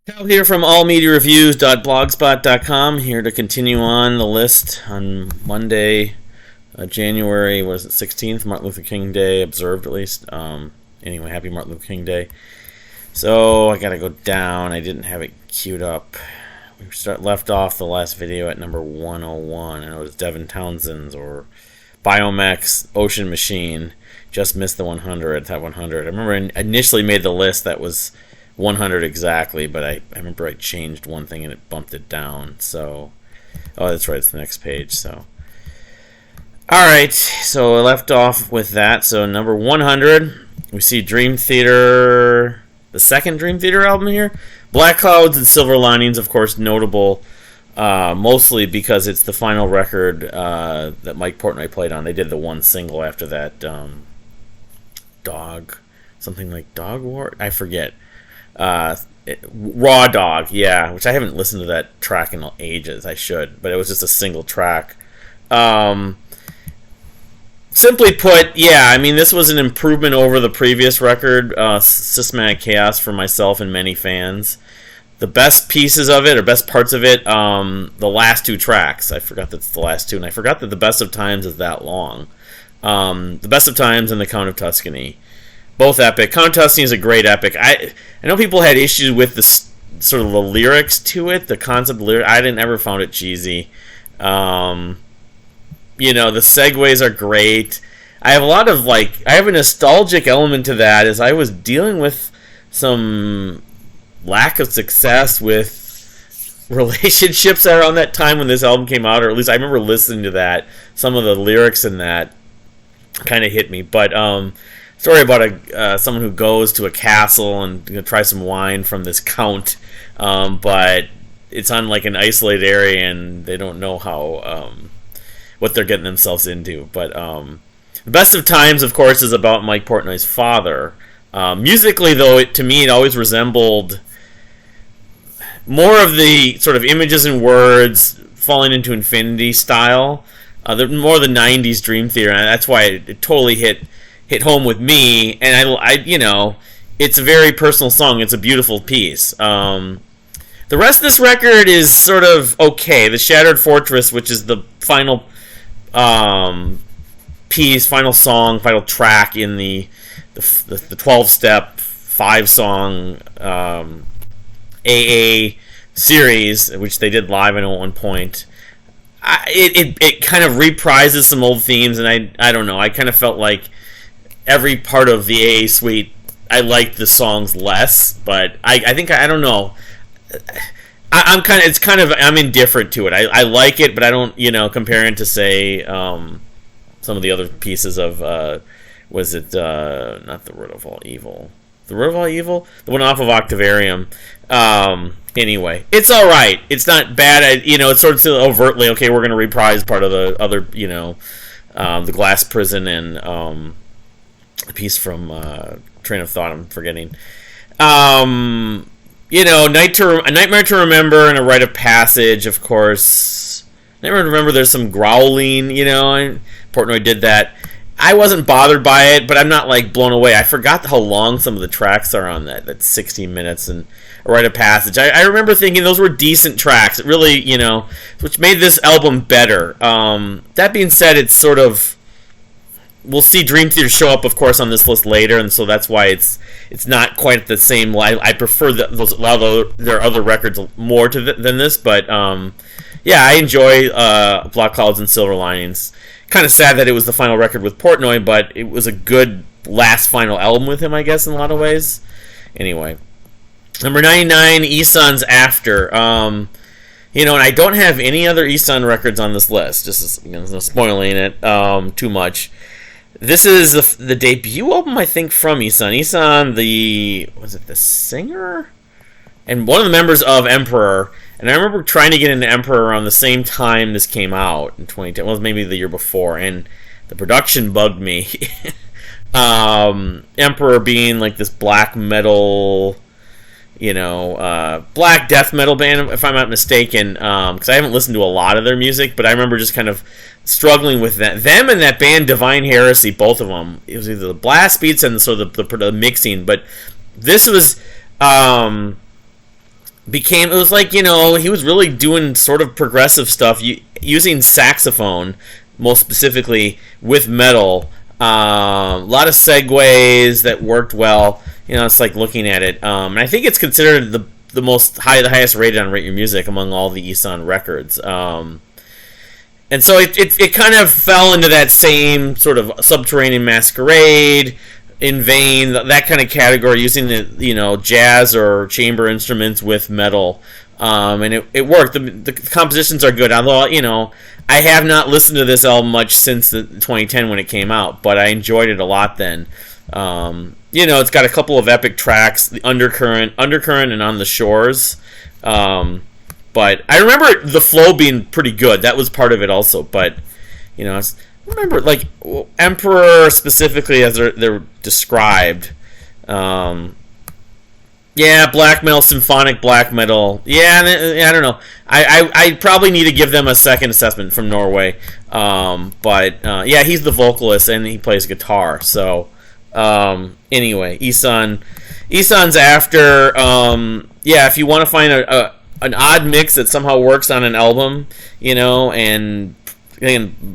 Cal here from allmediareviews.blogspot.com, here to continue on the list on Monday, January, 16th, Martin Luther King Day, observed at least. Anyway, happy Martin Luther King Day. So, I gotta go down, I didn't have it queued up. We left off the last video at number 101, and it was Devin Townsend's, or Biomech's Ocean Machine. Just missed the 100, top 100. I remember I initially made the list that was 100 exactly, but I remember I changed one thing and it bumped it down. So, oh, that's right, it's the next page. So, all right, so I left off with that. So number 100, we see Dream Theater, the second Dream Theater album here. Black Clouds and Silver Linings, of course, notable mostly because it's the final record that Mike Portnoy played on. They did the one single after that, something like Dog War, I forget. Raw Dog, yeah, which I haven't listened to that track in ages. I should, but it was just a single track. Simply put, yeah, I mean, this was an improvement over the previous record, Systematic Chaos, for myself and many fans. The best pieces of it, or best parts of it, the last two tracks. I forgot that's the last two, and I forgot that the Best of Times is that long. The Best of Times and the Count of Tuscany. Both epic. Count of Tuscany is a great epic. I know people had issues with the sort of the lyrics to it, the concept of lyrics. I didn't ever found it cheesy. The segues are great. I have I have a nostalgic element to that, as I was dealing with some lack of success with relationships around that time when this album came out, or at least I remember listening to that. Some of the lyrics in that kind of hit me, but story about someone who goes to a castle and try some wine from this count, but it's on like an isolated area and they don't know how what they're getting themselves into. But the Best of Times, of course, is about Mike Portnoy's father. Musically, though, to me it always resembled more of the sort of images and words falling into infinity style, more the '90s Dream Theater, and that's why it totally hit home with me. And I it's a very personal song. It's a beautiful piece. The rest of this record is sort of okay. The Shattered Fortress, which is the final piece, final song, final track in the 12-step 5-song AA series, which they did live at one point. It kind of reprises some old themes, and I don't know. I kind of felt like every part of the AA suite, I liked the songs less, but I think I don't know. I'm indifferent to it. I like it, but I don't comparing to say some of the other pieces of was it not the Root of All Evil, the Root of All Evil, the one off of Octavarium. Anyway, it's all right. It's not bad. It's sort of overtly okay. We're going to reprise part of the other, the Glass Prison and a piece from Train of Thought. I'm forgetting. A Nightmare to Remember and a Rite of Passage, of course. Nightmare to Remember, there's some growling, and Portnoy did that. I wasn't bothered by it, but I'm not like blown away. I forgot how long some of the tracks are on that 16 minutes, and a Rite of Passage. I remember thinking those were decent tracks. It really, which made this album better. That being said, it's sort of, we'll see Dream Theater show up, of course, on this list later, and so that's why it's not quite the same. I prefer their other records more than this, but yeah, I enjoy Black Clouds and Silver Linings. Kind of sad that it was the final record with Portnoy, but it was a good last final album with him, I guess, in a lot of ways. Anyway, number 99, Ihsahn's After. And I don't have any other Ihsahn records on this list, just spoiling it too much. This is the debut album, I think, from Ihsahn. Ihsahn, was it the singer? And one of the members of Emperor. And I remember trying to get into Emperor around the same time this came out in 2010. Well, maybe the year before. And the production bugged me. Emperor being like this black metal, black death metal band, if I'm not mistaken. Because I haven't listened to a lot of their music. But I remember just kind of struggling with that. Them and that band Divine Heresy, both of them. It was either the blast beats and the mixing. But this was... it was like, he was really doing sort of progressive stuff, using saxophone, most specifically, with metal. A lot of segues that worked well. It's like looking at it. And I think it's considered the highest rated on Rate Your Music among all the Isan records. And so it kind of fell into that same sort of Subterranean Masquerade, In Vain, that kind of category, using the jazz or chamber instruments with metal, and it worked. The compositions are good, although I have not listened to this album much since the 2010 when it came out, but I enjoyed it a lot then. It's got a couple of epic tracks, the Undercurrent, and On the Shores. But I remember the flow being pretty good. That was part of it also. But I remember like Emperor specifically as they're described. Black metal, symphonic black metal. I don't know. I probably need to give them a second assessment from Norway. But he's the vocalist and he plays guitar. So anyway, Isan's after. If you want to find an odd mix that somehow works on an album, and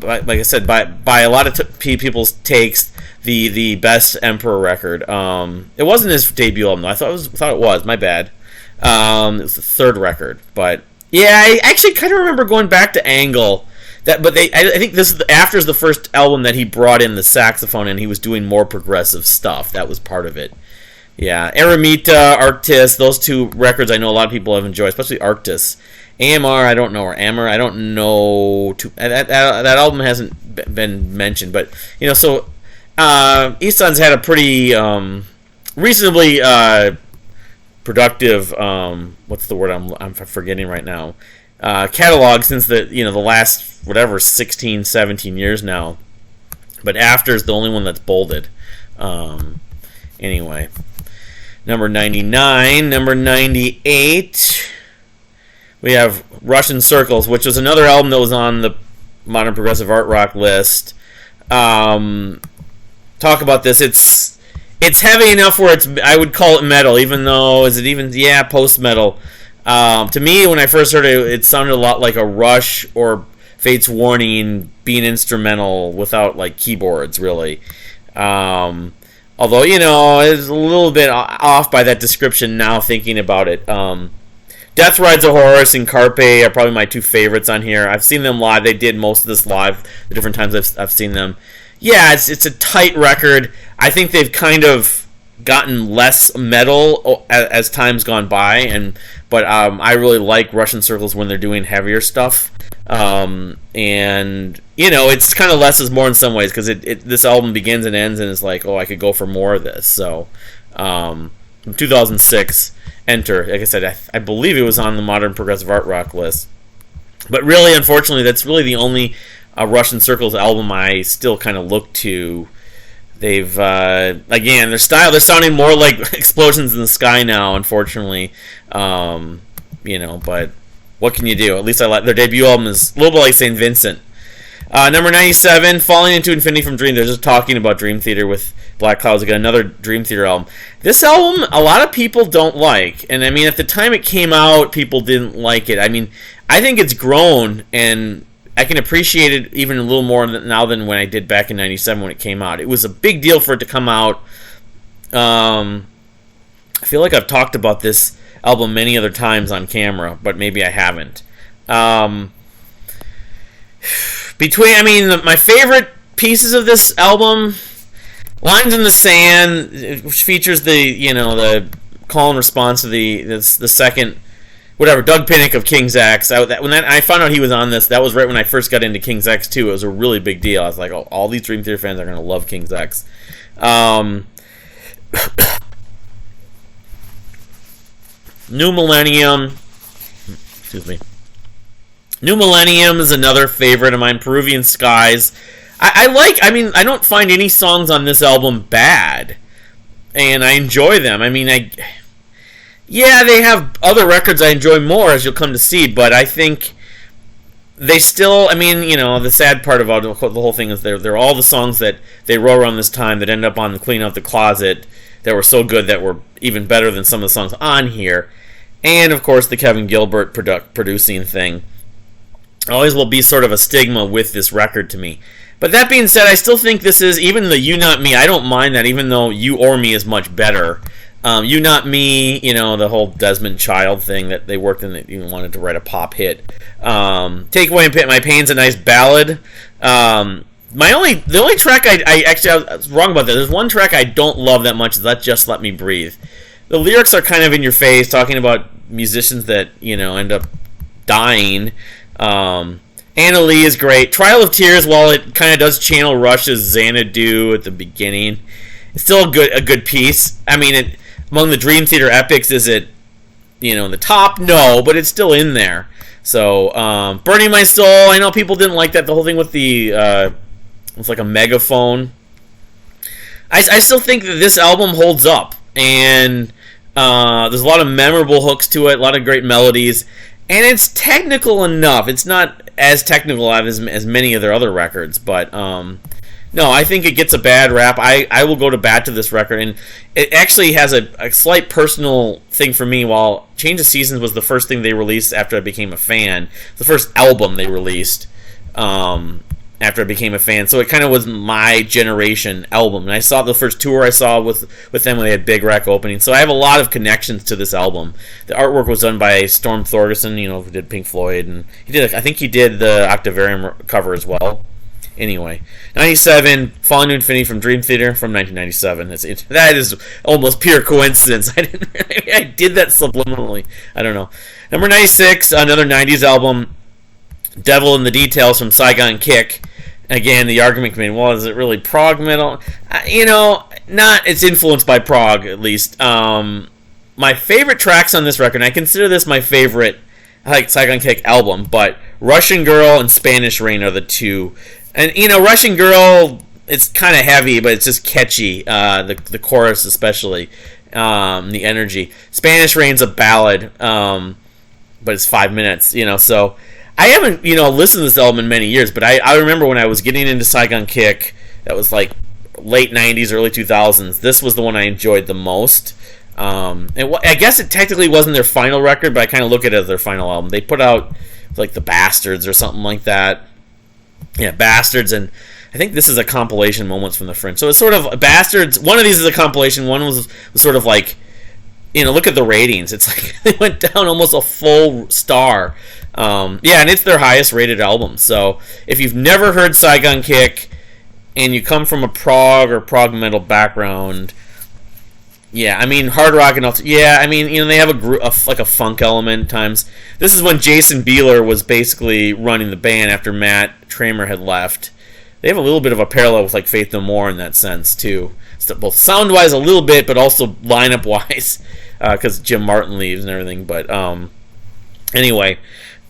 like I said, by a lot of people's takes, the best Emperor record. It wasn't his debut album, though. I thought it was. My bad. It was the third record, but I actually kind of remember going back to Angle. I think this is after the first album that he brought in the saxophone and he was doing more progressive stuff. That was part of it. Yeah, Eremita, Arctis, those two records I know a lot of people have enjoyed, especially Arctis. AMR, I don't know, or Amor, I don't know. That album hasn't been mentioned, but so Isan's had a pretty reasonably productive. What's the word I'm forgetting right now? Catalog since the last 16, 17 years now. But After is the only one that's bolded. Anyway. Number 99. Number 98. We have Russian Circles, which was another album that was on the Modern Progressive Art Rock list. Talk about this. It's heavy enough where I would call it metal, even though, is it even, post-metal. To me, when I first heard it, it sounded a lot like a Rush or Fate's Warning being instrumental without, like, keyboards, really. Although, it's a little bit off by that description now, thinking about it. Death Rides a Horse and Carpe are probably my two favorites on here. I've seen them live. They did most of this live the different times I've seen them. Yeah, it's a tight record. I think they've kind of gotten less metal as time's gone by, but I really like Russian Circles when they're doing heavier stuff. It's kind of less is more in some ways, because this album begins and ends and it's like, I could go for more of this. So, 2006, Enter. Like I said, I believe it was on the Modern Progressive Art Rock list. But really, unfortunately, that's really the only Russian Circles album I still kind of look to. They've again, they're sounding more like Explosions in the Sky now, unfortunately. But what can you do? At least I like their debut album is a little bit like St. Vincent. Number 97, Falling into Infinity from Dream. They're just talking about Dream Theater with Black Clouds. Again, another Dream Theater album. This album, a lot of people don't like. And I mean, at the time it came out, people didn't like it. I mean, I think it's grown, and I can appreciate it even a little more now than when I did back in 97 when it came out. It was a big deal for it to come out. I feel like I've talked about this album many other times on camera, but maybe I haven't. My favorite pieces of this album, Lines in the Sand, which features the call and response to the second, Doug Pinnick of King's X. I found out he was on this, that was right when I first got into King's X too. It was a really big deal. I was like, all these Dream Theater fans are going to love King's X. New Millennium. Excuse me. New Millennium is another favorite of mine. Peruvian Skies. I don't find any songs on this album bad, and I enjoy them. they have other records I enjoy more, as you'll come to see, but I think they still, the sad part about the whole thing is they're all the songs that they wrote around this time that end up on the Clean Out the Closet that were so good that were even better than some of the songs on here. and of course the Kevin Gilbert producing thing always will be sort of a stigma with this record to me. But that being said, I still think this is, even the You Not Me, I don't mind that, even though You or Me is much better. You Not Me, the whole Desmond Child thing that they worked in, that you wanted to write a pop hit. Take Away My Pain's a nice ballad. The only track I was wrong about that. There's one track I don't love that much, is that Just Let Me Breathe. The lyrics are kind of in your face, talking about musicians that, end up dying. Anna Lee is great. Trial of Tears, while it kind of does channel Rush's Xanadu at the beginning, it's still a good piece. I mean, among the Dream Theater epics, is it, in the top? No, but it's still in there. So, Burning My Soul, I know people didn't like that, the whole thing with the, it's like a megaphone. I still think that this album holds up, and there's a lot of memorable hooks to it, a lot of great melodies, and it's technical enough. It's not as technical as many of their other records, but no, I think it gets a bad rap. I will go to bat to this record, and it actually has a slight personal thing for me. While Change of Seasons was the first thing they released after I became a fan, the first album they released after I became a fan, so it kind of was my generation album. And I saw the first tour I saw with them when they had Big Rack opening, so I have a lot of connections to this album. The artwork was done by Storm Thorgerson, who did Pink Floyd, and I think he did the Octavarium cover as well. Anyway, 97, Falling to Infinity from Dream Theater from 1997. That is almost pure coincidence. I did that subliminally. I don't know. Number 96, another 90s album, Devil in the Details from Saigon Kick. Again, the argument can be, well, is it really prog metal? Not. It's influenced by prog, at least. My favorite tracks on this record, and I consider this my favorite, Saigon Kick album, but Russian Girl and Spanish Rain are the two. And, Russian Girl, it's kind of heavy, but it's just catchy. The chorus especially, the energy. Spanish Rain's a ballad, but it's 5 minutes, so I haven't, listened to this album in many years, but I remember when I was getting into Saigon Kick, that was like late 90s, early 2000s, this was the one I enjoyed the most. And I guess it technically wasn't their final record, but I kind of look at it as their final album. They put out, like, The Bastards or something like that. Yeah, Bastards, and I think this is a compilation, Moments from the Fringe. So it's sort of, Bastards, one of these is a compilation, one was sort of like, look at the ratings. It's like, they went down almost a full star. And it's their highest rated album. So if you've never heard Saigon Kick and you come from a prog or prog metal background, hard rock and all. They have a funk element at times. This is when Jason Bieler was basically running the band after Matt Tramer had left. They have a little bit of a parallel with like Faith No More in that sense too. Both sound wise a little bit, but also lineup wise, because Jim Martin leaves and everything. But anyway.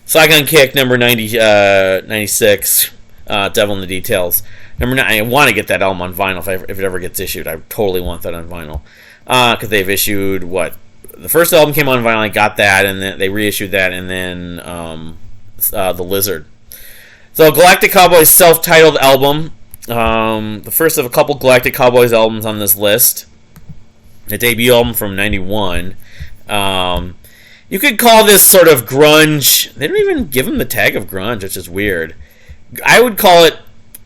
Saigon Kick, number 96, Devil in the Details. Number 9, I want to get that album on vinyl if it ever gets issued. I totally want that on vinyl. Because they've issued, the first album came on vinyl, I got that, and then they reissued that, and then The Lizard. So Galactic Cowboys' self-titled album, the first of a couple Galactic Cowboys albums on this list. The debut album from 91. You could call this sort of grunge. They don't even give him the tag of grunge, which is weird. I would call it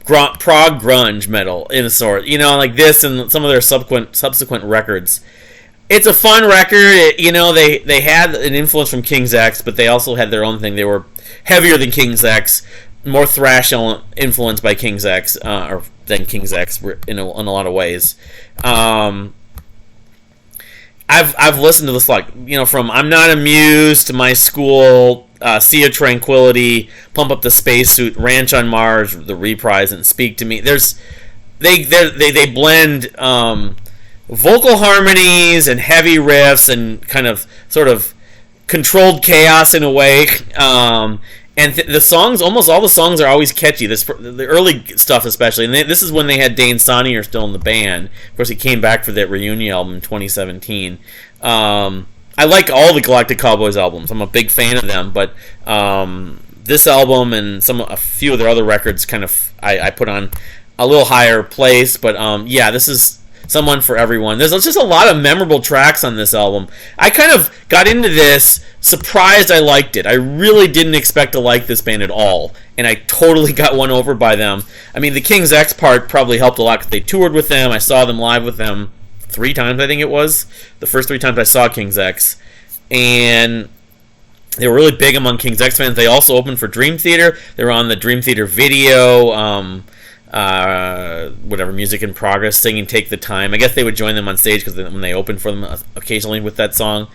prog grunge metal in a sort. Like this and some of their subsequent records. It's a fun record. They had an influence from King's X, but they also had their own thing. They were heavier than King's X, more thrash influenced by King's X, or than King's X in a lot of ways. I've listened to this from I'm Not Amused to My School, Sea of Tranquility, Pump Up the Spacesuit, Ranch on Mars, The Reprise, and Speak to Me. They blend vocal harmonies and heavy riffs and kind of sort of controlled chaos in a way. And the songs, almost all the songs are always catchy. The early stuff especially. And this is when they had Dane Sonnier still in the band. Of course, he came back for that reunion album in 2017. I like all the Galactic Cowboys albums. I'm a big fan of them. But this album and a few of their other records kind of I put on a little higher place. But this is Someone for Everyone. There's just a lot of memorable tracks on this album. I kind of got into this surprised I liked it. I really didn't expect to like this band at all, and I totally got won over by them. I mean, the King's X part probably helped a lot because they toured with them. I saw them live with them 3 times, I think it was. The first 3 times I saw King's X. And they were really big among King's X fans. They also opened for Dream Theater. They were on the Dream Theater video, whatever, Music in Progress, singing Take the Time. I guess they would join them on stage because when they opened for them occasionally with that song.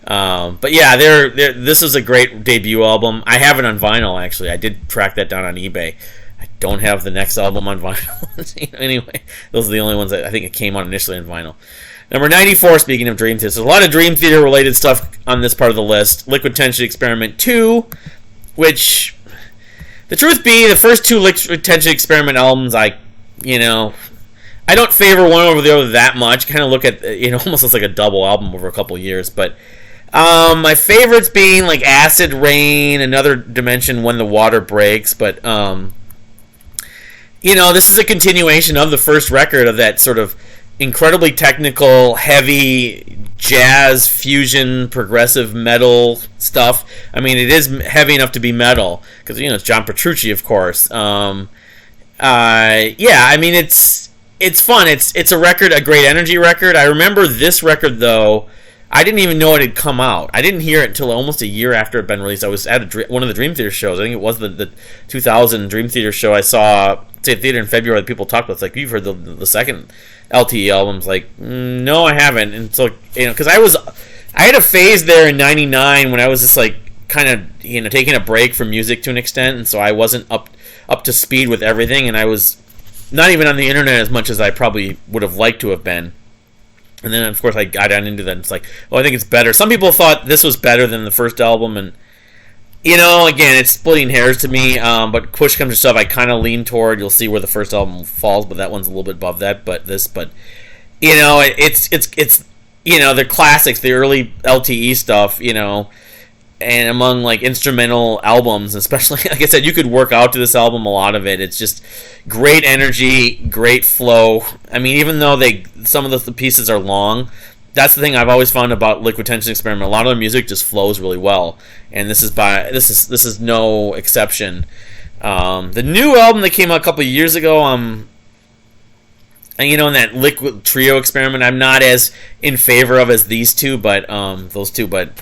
But yeah, this is a great debut album. I have it on vinyl, actually. I did track that down on eBay. I don't have the next album on vinyl. Anyway, those are the only ones that I think it came out initially on vinyl. Number 94, speaking of Dream Theater. There's a lot of Dream Theater related stuff on this part of the list. Liquid Tension Experiment 2, which, the truth be, the first 2 Liquid Tension Experiment albums, I don't favor one over the other that much. Kind of look at, almost looks like a double album over a couple years. But my favorites being like Acid Rain, Another Dimension, When the Water Breaks. But, this is a continuation of the first record of that sort of incredibly technical, heavy jazz, fusion, progressive metal stuff. I mean, it is heavy enough to be metal because it's John Petrucci, of course. Yeah, I mean, it's fun. It's a record, a great energy record. I remember this record though. I didn't even know it had come out. I didn't hear it until almost a year after it had been released. I was at one of the Dream Theater shows. I think it was the 2000 Dream Theater show. I saw State Theater in February that people talked about. It's like, you've heard the second LTE albums. Like, no, I haven't. And so, because I had a phase there in '99 when I was just like kind of taking a break from music to an extent, and so I wasn't up to speed with everything, and I was not even on the internet as much as I probably would have liked to have been. And then, of course, I got down into that, and it's like, I think it's better. Some people thought this was better than the first album, and, again, it's splitting hairs to me, but push comes to shove, I kind of lean toward, you'll see where the first album falls, but that one's a little bit above that, but it's the classics, the early LTE stuff, and among, like, instrumental albums, especially, like I said, you could work out to this album, a lot of it. It's just great energy, great flow. I mean, even though some of the pieces are long, that's the thing I've always found about Liquid Tension Experiment. A lot of the music just flows really well, and this is no exception. The new album that came out a couple of years ago, in that Liquid Trio Experiment, I'm not as in favor of as these two, but those two, but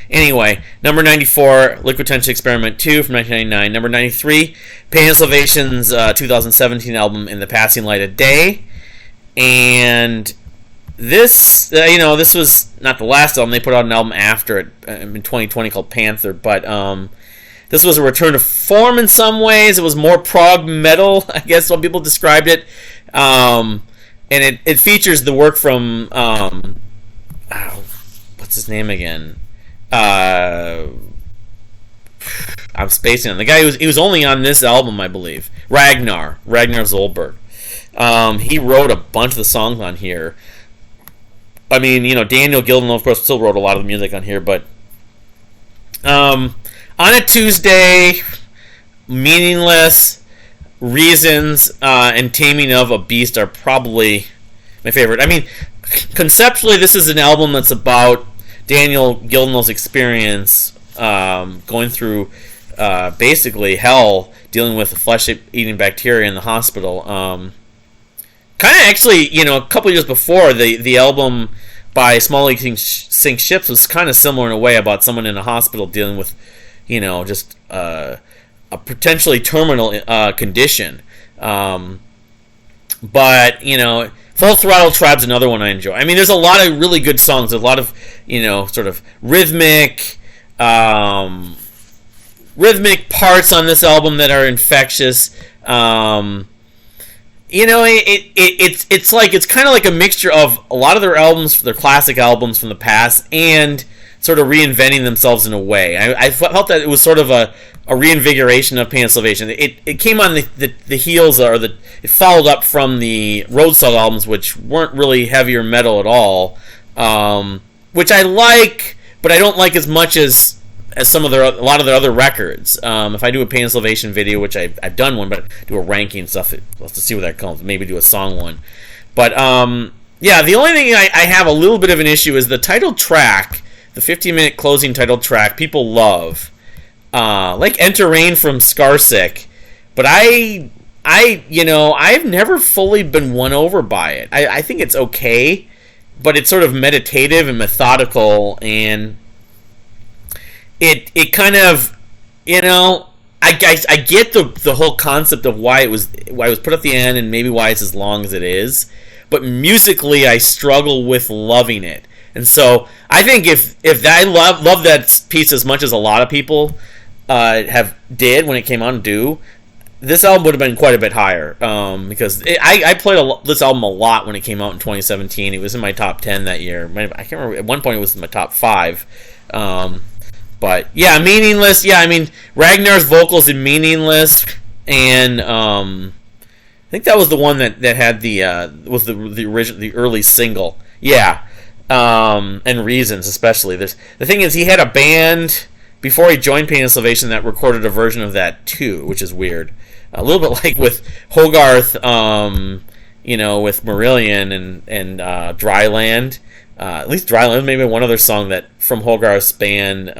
Anyway, number 94, Liquid Tension Experiment 2 from 1999. Number 93, Pain and Salvation's 2017 album, In the Passing Light of Day. And this, this was not the last album. They put out an album after it in 2020 called Panther, but this was a return to form in some ways. It was more prog metal, I guess some people described it. And it features the work from what's his name again? I'm spacing on the guy he was only on this album, I believe. Ragnar Zolberg. He wrote a bunch of the songs on here. I mean, Daniel Gilden, of course, still wrote a lot of the music on here, but On a Tuesday, Meaningless, Reasons, and Taming of a Beast are probably my favorite. I mean, conceptually, this is an album that's about Daniel Gilden's experience going through basically hell, dealing with the flesh-eating bacteria in the hospital. Kind of actually, a couple years before, the album by Small Leak Sink Ships was kind of similar in a way, about someone in a hospital dealing with, just a potentially terminal condition. But, Full Throttle Tribe's another one I enjoy. I mean, there's a lot of really good songs. There's a lot of, sort of rhythmic parts on this album that are infectious. It's kind of like a mixture of a lot of their albums, their classic albums from the past, and sort of reinventing themselves in a way. I felt that it was sort of a reinvigoration of Pain and Salvation. It came on the heels, it followed up from the Roadside albums, which weren't really heavier metal at all, which I like, but I don't like as much as a lot of their other records. If I do a Pain and Salvation video, which I've done one, but do a ranking and stuff, let's see where that comes. Maybe do a song one. But yeah, the only thing I have a little bit of an issue is the title track, the 15-minute closing title track. People love, like Enter Rain from Scarsick, but I've never fully been won over by it. I think it's okay, but it's sort of meditative and methodical, and it kind of, I get the whole concept of why it was put at the end, and maybe why it's as long as it is. But musically, I struggle with loving it, and so I think if I love that piece as much as a lot of people did when it came on, this album would have been quite a bit higher, because I played this album a lot when it came out in 2017. It was in my top 10 that year. I can't remember. At one point, it was in my top 5. But yeah, Meaningless. Yeah, I mean, Ragnar's vocals in Meaningless, and I think that was the one that had the early single. Yeah, and Reasons especially. The thing is, he had a band before he joined Pain and Salvation that recorded a version of that too, which is weird. A little bit like with Hogarth, with Marillion and Dryland. At least Dryland, maybe one other song that from Hogarth's band.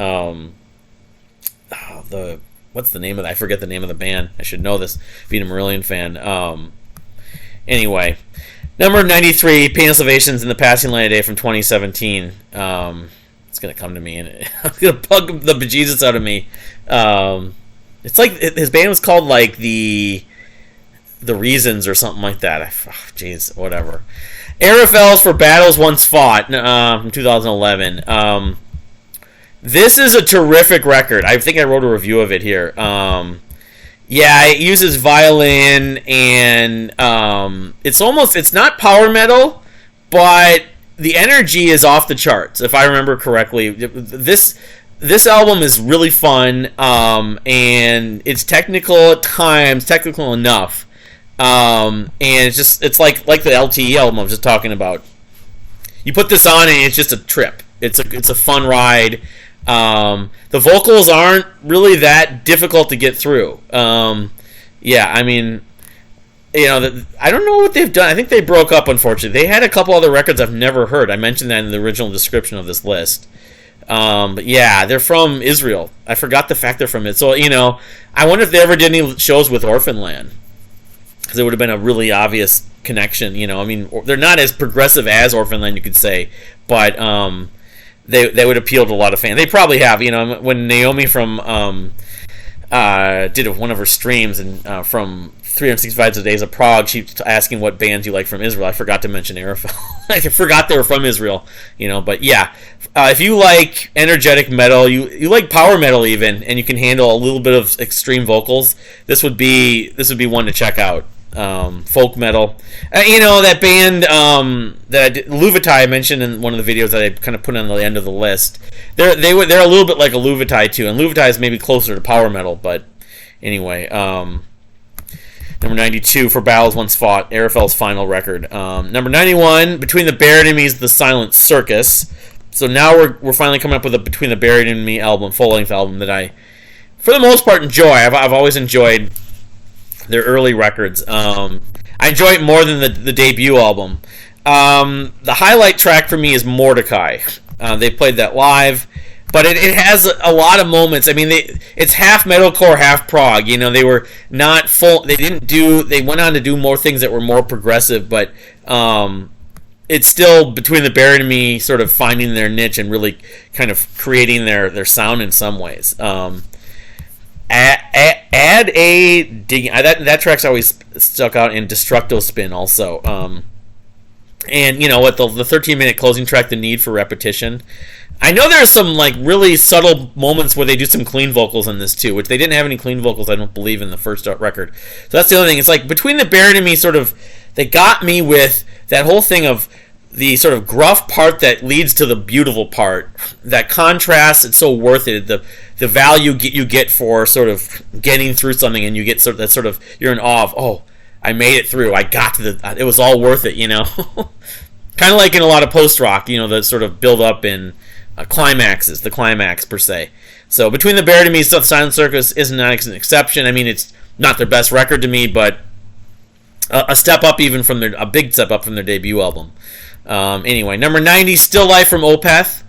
What's the name of that? I forget the name of the band. I should know this, being a Marillion fan. Anyway, number 93, Pain and Salvation's In the Passing Light of Day from 2017. It's gonna come to me, and it's gonna bug the bejesus out of me. It's like his band was called like the Reasons or something like that. Jeez, whatever. Arafels for Battles Once Fought from 2011. This is a terrific record. I think I wrote a review of it here. Yeah, it uses violin, and it's not power metal, but the energy is off the charts, if I remember correctly. This album is really fun, and it's technical at times, technical enough. And it's like the LTE album I was just talking about. You put this on and it's just a trip. It's a fun ride. The vocals aren't really that difficult to get through. Yeah, I mean, I don't know what they've done. I think they broke up, unfortunately. They had a couple other records I've never heard. I mentioned that in the original description of this list. But yeah, they're from Israel. I forgot the fact they're from it. So, I wonder if they ever did any shows with Orphanland. Because it would have been a really obvious connection, I mean, they're not as progressive as Orphanland, you could say, but they would appeal to a lot of fans. They probably have, when Naomi from did one of her streams and from 365 Days of Prog, she was asking what bands you like from Israel. I forgot to mention Arafel. I forgot they were from Israel, but yeah, if you like energetic metal, you like power metal even, and you can handle a little bit of extreme vocals, this would be one to check out. Folk metal, that band that Luvatai I mentioned in one of the videos that I kind of put on the end of the list. They're a little bit like a Luvatai too, and Luvatai is maybe closer to power metal, but anyway. Number 92, For Battles Once Fought, Arafel's final record. Number 91, Between the Buried Enemies, The Silent Circus. So now we're finally coming up with a Between the Buried Enemy album, full-length album that I, for the most part, enjoy. I've always enjoyed their early records. I enjoy it more than the debut album. The highlight track for me is Mordecai. They played that live, but it has a lot of moments. I mean, it's half metalcore, half prog. They were not full. They went on to do more things that were more progressive, but it's still Between the Buried and Me, sort of finding their niche and really kind of creating their sound in some ways. Add a digging. That track's always stuck out, in Destructo Spin also. And what the 13-minute closing track, The Need for Repetition. I know there's some like really subtle moments where they do some clean vocals in this too, which they didn't have any clean vocals, I don't believe, in the first record. So that's the other thing. It's like Between the Buried and Me, sort of, they got me with that whole thing of the sort of gruff part that leads to the beautiful part. That contrast, it's so worth it. The value you get for sort of getting through something, and you get that sort of, you're in awe of, oh, I made it through. I got to it was all worth it, Kind of like in a lot of post-rock, the sort of build up in the climax per se. So Between the Buried and Me, Silent Circus isn't an exception. I mean, it's not their best record to me, but a step up even from a big step up from their debut album. Anyway, number 90, Still Life from Opeth.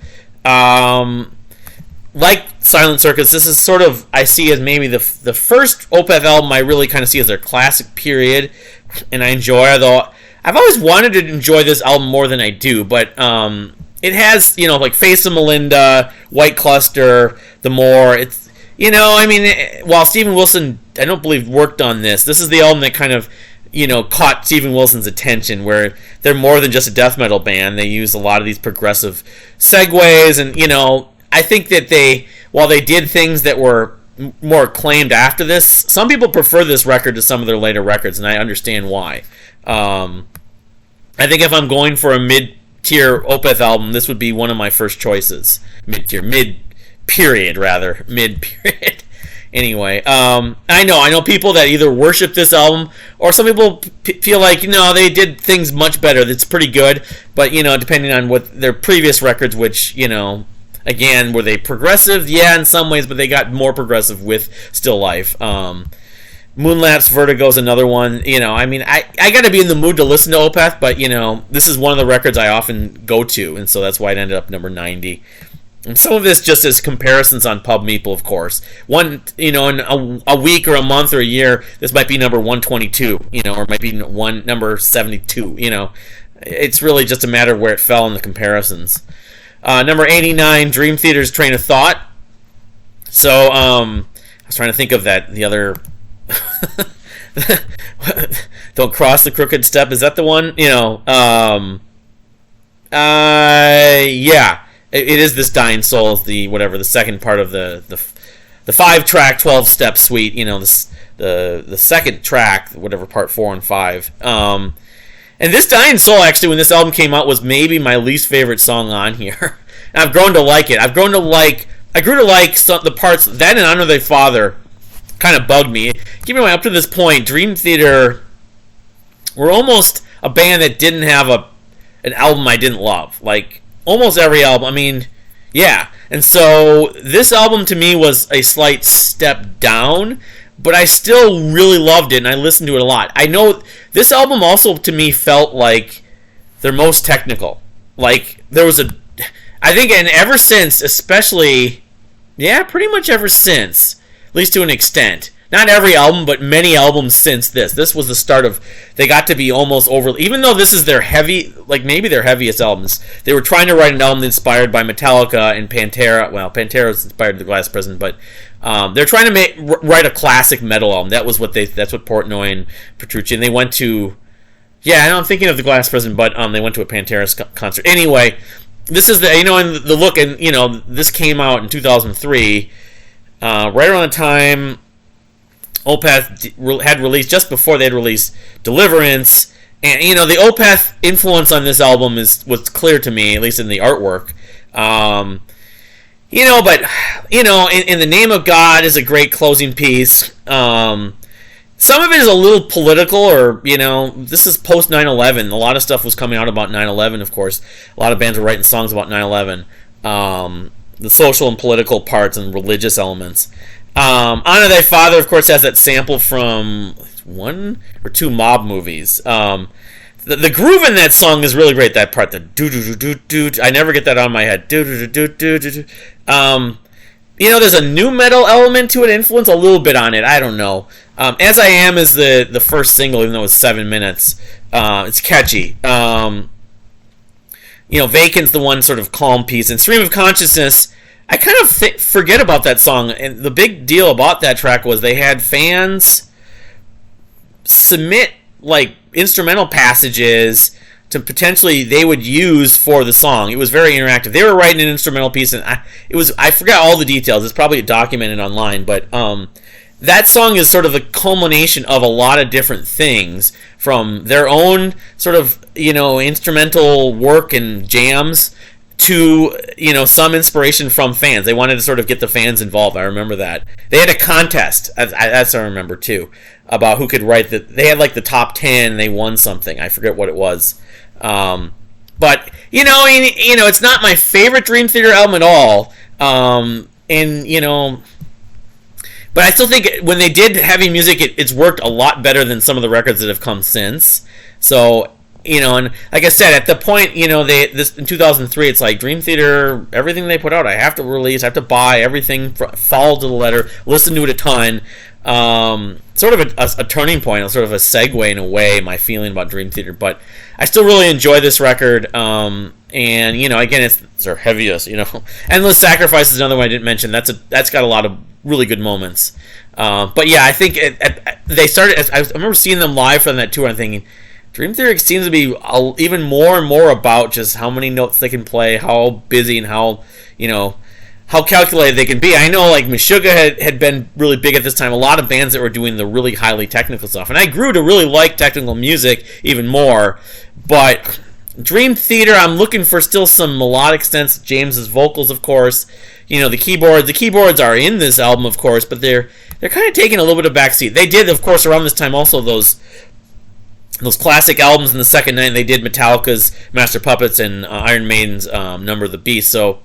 Like Silent Circus, this is sort of, I see as maybe the first Opeth album I really kind of see as their classic period, and I enjoy, although I've always wanted to enjoy this album more than I do, but it has, like Face of Melinda, White Cluster, The More. It's, while Steven Wilson, I don't believe, worked on this is the album that kind of, caught Steven Wilson's attention, where they're more than just a death metal band. They use a lot of these progressive segues, and, I think that while they did things that were more acclaimed after this, some people prefer this record to some of their later records, and I understand why. I think if I'm going for a mid-tier Opeth album, this would be one of my first choices. Mid-period. Anyway, I know people that either worship this album, or some people feel like, they did things much better. That's pretty good, but, depending on what their previous records, which, again, were they progressive? Yeah, in some ways, but they got more progressive with Still Life. Moonlapse Vertigo is another one. I got to be in the mood to listen to Opeth, but, this is one of the records I often go to, and so that's why it ended up number 90. And some of this just is comparisons on Pub Meeple, of course. One, in a week or a month or a year, this might be number 122, or it might be number 72, It's really just a matter of where it fell in the comparisons. Number 89, Dream Theater's Train of Thought. So, I was trying to think of the other... Don't Cross the Crooked Step, is that the one? Yeah. It is this Dying Soul, the second part of the 5-track, 12-step suite, the second track, whatever, part 4 and 5. And this Dying Soul, actually, when this album came out, was maybe my least favorite song on here. And I've grown to like it. I grew to like the parts, that and Honor Thy Father kind of bugged me. Keep in mind, up to this point, Dream Theater were almost a band that didn't have an album I didn't love. Like, almost every album, yeah. And so, this album to me was a slight step down, but I still really loved it, and I listened to it a lot. I know this album also, to me, felt like their most technical. Like, there was I think, and ever since, especially, yeah, pretty much ever since, at least to an extent. Not every album, but many albums since this. This was the start of, they got to be almost over, even though this is their maybe their heaviest albums, they were trying to write an album inspired by Metallica and Pantera. Well, Pantera was inspired by The Glass Prison, but they're trying to write a classic metal album. That's what Portnoy and Petrucci, and they went to, I'm thinking of The Glass Prison, but they went to a Pantera concert. Anyway, this is and the look, and this came out in 2003, right around the time Opeth had released, just before they had released Deliverance, and the Opeth influence on this album was clear to me, at least in the artwork. But in the Name of God is a great closing piece. Some of it is a little political, or this is post 9/11. A lot of stuff was coming out about 9/11. Of course, a lot of bands were writing songs about 9/11. The social and political parts and religious elements. Honor Thy Father, of course, has that sample from 1 or 2 mob movies. The groove in that song is really great. That part, the do do do do do. I never get that out of my head. Do do do do do do. There's a new metal element to it, influence a little bit on it. I don't know. As I Am is the first single, even though it's 7 minutes. It's catchy. Vacant's the one sort of calm piece, and Stream of Consciousness, I kind of forget about that song, and the big deal about that track was they had fans submit instrumental passages to potentially they would use for the song. It was very interactive. They were writing an instrumental piece, and I forgot all the details. It's probably documented online, but that song is sort of the culmination of a lot of different things, from their own sort of instrumental work and jams to some inspiration from fans. They wanted to sort of get the fans involved. I remember that they had a contest. That's what I remember too, about who could write they had the top 10 and they won something. I forget what it was. But it's not my favorite Dream Theater album at all. And But I still think when they did heavy music, it's worked a lot better than some of the records that have come since. So, and like I said, at the point, this in 2003, it's like Dream Theater, everything they put out, I have to release, I have to buy everything, follow to the letter, listen to it a ton. Sort of a turning point, sort of a segue in a way, my feeling about Dream Theater. But I still really enjoy this record. And again, it's their heaviest. Endless Sacrifice is another one I didn't mention. That's got a lot of really good moments. But yeah, I think they started. I remember seeing them live on that tour. I'm thinking, Dream Theater seems to be even more and more about just how many notes they can play, how busy, and how calculated they can be. I know like Meshuggah had been really big at this time. A lot of bands that were doing the really highly technical stuff. And I grew to really like technical music even more. But Dream Theater, I'm looking for still some melodic sense. James's vocals, of course. The keyboards are in this album, of course, but they're kind of taking a little bit of backseat. They did, of course, around this time also those classic albums in the second night. They did Metallica's Master Puppets and Iron Maiden's Number of the Beast. So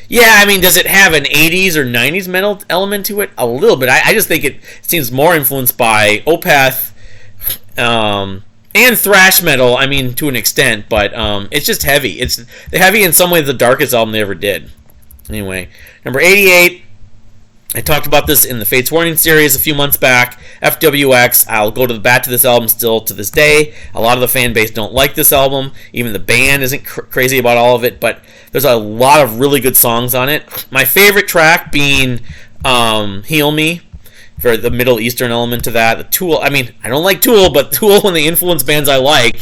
yeah, I mean, does it have an 80s or 90s metal element to it? A little bit. I just think it seems more influenced by Opeth and thrash metal, I mean, to an extent, but it's just heavy. It's heavy in some ways the darkest album they ever did. Anyway, number 88, I talked about this in the Fates Warning series a few months back. FWX, I'll go to the bat to this album still to this day. A lot of the fan base don't like this album. Even the band isn't crazy about all of it, but there's a lot of really good songs on it. My favorite track being Heal Me, for the Middle Eastern element to that. The Tool, I mean, I don't like Tool, but Tool, when they influence bands I like,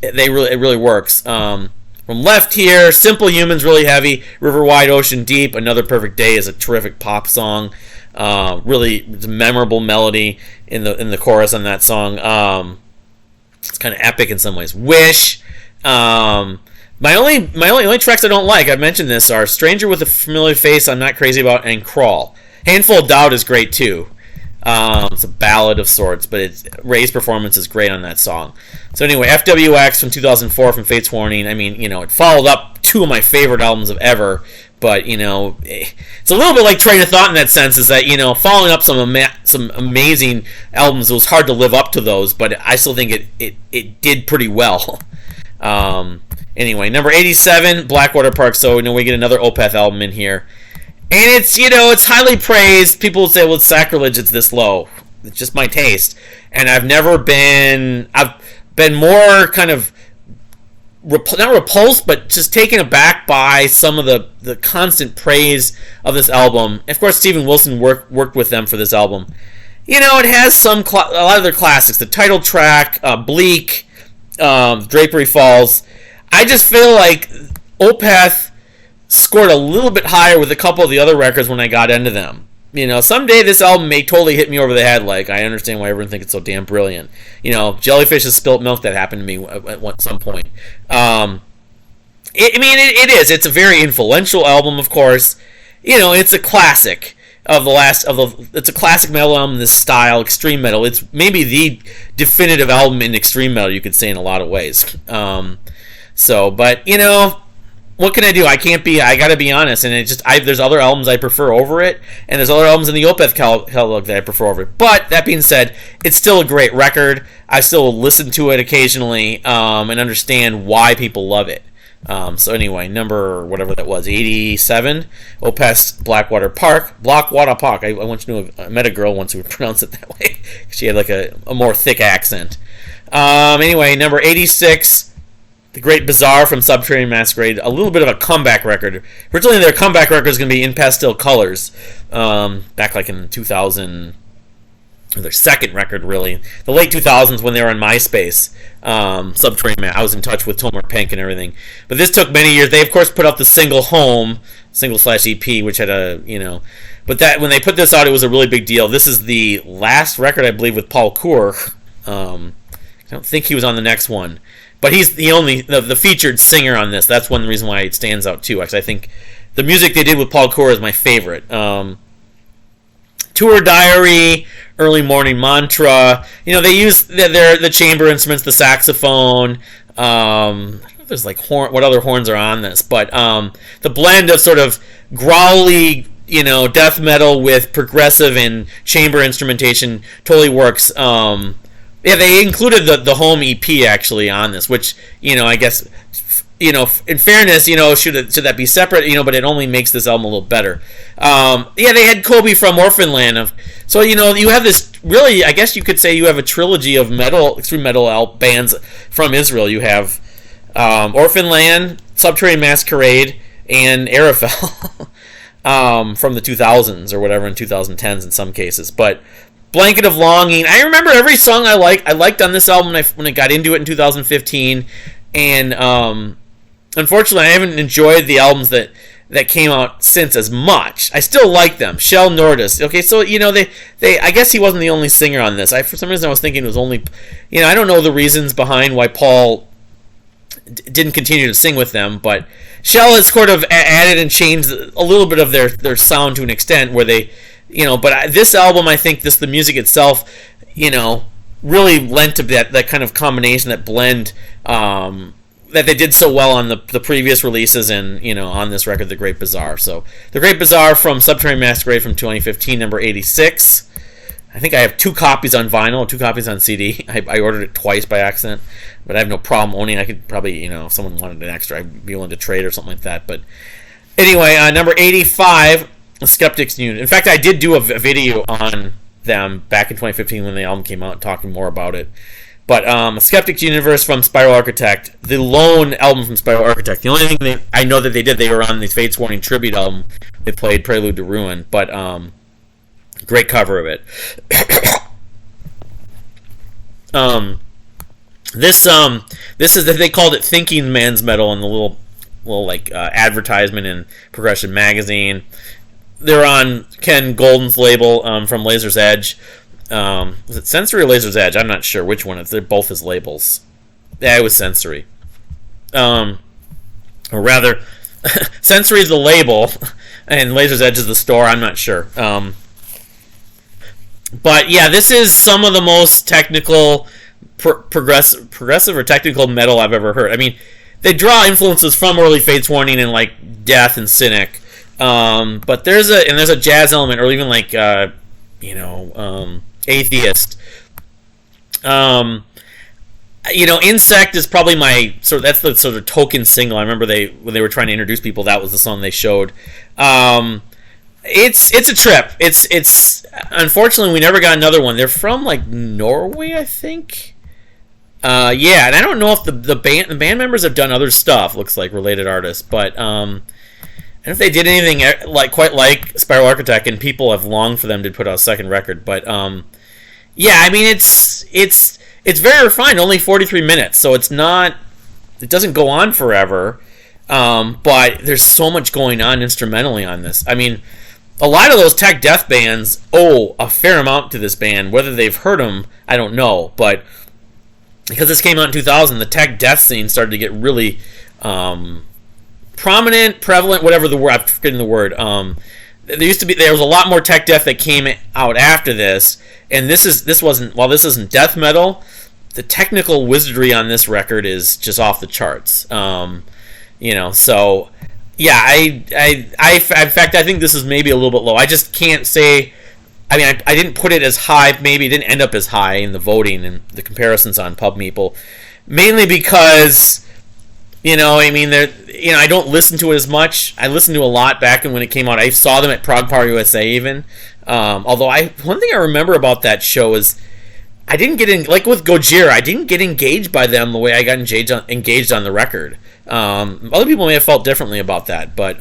it really works. From left here, Simple Humans, really heavy. River Wide, Ocean Deep, Another Perfect Day is a terrific pop song. Really, it's a memorable melody in the chorus on that song. It's kind of epic in some ways. Wish. My only tracks I don't like, I've mentioned this, are Stranger with a Familiar Face, I'm Not Crazy About, and Crawl. Handful of Doubt is great too. It's a ballad of sorts, but Ray's performance is great on that song. So anyway, FWX from 2004 from Fates Warning. I mean, it followed up two of my favorite albums of ever, but it's a little bit like Train of Thought in that sense, is that following up some amazing albums, it was hard to live up to those, but I still think it did pretty well. Anyway, number 87, Blackwater Park. So we get another Opeth album in here. And it's highly praised. People would say, well, it's sacrilege, it's this low. It's just my taste. And I've been more kind of, not repulsed, but just taken aback by some of the constant praise of this album. Of course, Steven Wilson worked with them for this album. It has a lot of their classics. The title track, Bleak, Drapery Falls. I just feel like Opeth scored a little bit higher with a couple of the other records when I got into them. Someday this album may totally hit me over the head. Like, I understand why everyone thinks it's so damn brilliant. Jellyfish has spilt milk. That happened to me at some point. It is. It's a very influential album, of course. It's a classic it's a classic metal album in this style, extreme metal. It's maybe the definitive album in extreme metal, you could say, in a lot of ways. But what can I do? I gotta be honest, and there's other albums I prefer over it, and there's other albums in the Opeth catalog that I prefer over it. But that being said, it's still a great record. I still listen to it occasionally, and understand why people love it. So anyway, number whatever that was, 87, Opeth's Blackwater Park. I want you to know, I met a girl once who would pronounce it that way. She had like a more thick accent. Anyway, number 86, the Great Bazaar from Subterranean Masquerade, a little bit of a comeback record. Originally, their comeback record was going to be In Pastel Colors, back like in 2000, or their second record, really. The late 2000s when they were on MySpace, Subterranean. I was in touch with Tomer Pink and everything. But this took many years. They, of course, put out the single Home, single/EP, which had But that when they put this out, it was a really big deal. This is the last record, I believe, with Paul Coeur. I don't think he was on the next one. But he's the featured singer on this. That's one reason why it stands out too. Because I think the music they did with Paul Coeur is my favorite. Tour Diary, Early Morning Mantra. They use the chamber instruments, the saxophone. I don't know if there's like what other horns are on this, but the blend of sort of growly, death metal with progressive and chamber instrumentation totally works. Yeah, they included the home EP actually on this, which I guess in fairness, should that be separate? But it only makes this album a little better. Yeah, they had Kobe from Orphanland. So you have this really, I guess you could say you have a trilogy of extreme metal bands from Israel. You have Orphanland, Subterranean Masquerade, and Arafel from the 2000s or whatever, in 2010s in some cases. But Blanket of Longing, I remember every song I liked on this album when I got into it in 2015, and unfortunately I haven't enjoyed the albums that came out since as much. I still like them. Shell Nordis. Okay, so they I guess he wasn't the only singer on this. For some reason I was thinking it was only, I don't know the reasons behind why Paul didn't continue to sing with them, but Shell has sort of added and changed a little bit of their sound to an extent where they, but this album, I think the music itself, really lent to that kind of combination, that blend, that they did so well on the previous releases and, on this record, The Great Bazaar. So, The Great Bazaar from Subterranean Masquerade from 2015, number 86. I think I have 2 copies on vinyl, 2 copies on CD. I ordered it twice by accident, but I have no problem owning it. I could probably, if someone wanted an extra, I'd be willing to trade or something like that. But anyway, number 85, Sceptic's Unit. In fact, I did do a video on them back in 2015 when the album came out, talking more about it. But Skeptic's Universe from Spiral Architect, the lone album from Spiral Architect. The only thing I know that they were on the Fates Warning tribute album. They played Prelude to Ruin, but great cover of it. This is that they called it Thinking Man's Metal in the little advertisement in Progression magazine. They're on Ken Golden's label from Laser's Edge. Was it Sensory or Laser's Edge? I'm not sure which one. They're both his labels. Yeah, it was Sensory. Or rather, Sensory is the label, and Laser's Edge is the store. I'm not sure. But yeah, this is some of the most technical, progressive or technical metal I've ever heard. I mean, they draw influences from early Fates Warning and like Death and Cynic. But there's a jazz element, or even like Atheist. Insect is probably my that's the sort of token single. I remember when they were trying to introduce people, that was the song they showed. It's a trip. It's unfortunately we never got another one. They're from like Norway, I think. Yeah, and I don't know if the band members have done other stuff. Looks like related artists, but and if they did anything quite like Spiral Architect, and people have longed for them to put out a second record, but yeah, I mean it's very refined, only 43 minutes, so it doesn't go on forever, but there's so much going on instrumentally on this. I mean, a lot of those tech death bands owe a fair amount to this band. Whether they've heard them, I don't know, but because this came out in 2000, the tech death scene started to get really prominent, prevalent, whatever the word, I'm forgetting the word. There was a lot more tech death that came out after this, and this isn't death metal, the technical wizardry on this record is just off the charts. So yeah, in fact, I think this is maybe a little bit low. I just can't say. I mean, I didn't put it as high. Maybe it didn't end up as high in the voting and the comparisons on Pub Meeple, mainly because I don't listen to it as much. I listened to a lot back when it came out. I saw them at Prog Power USA even. Although one thing I remember about that show is I didn't get in, like with Gojira, I didn't get engaged by them the way I got engaged on the record. Other people may have felt differently about that, but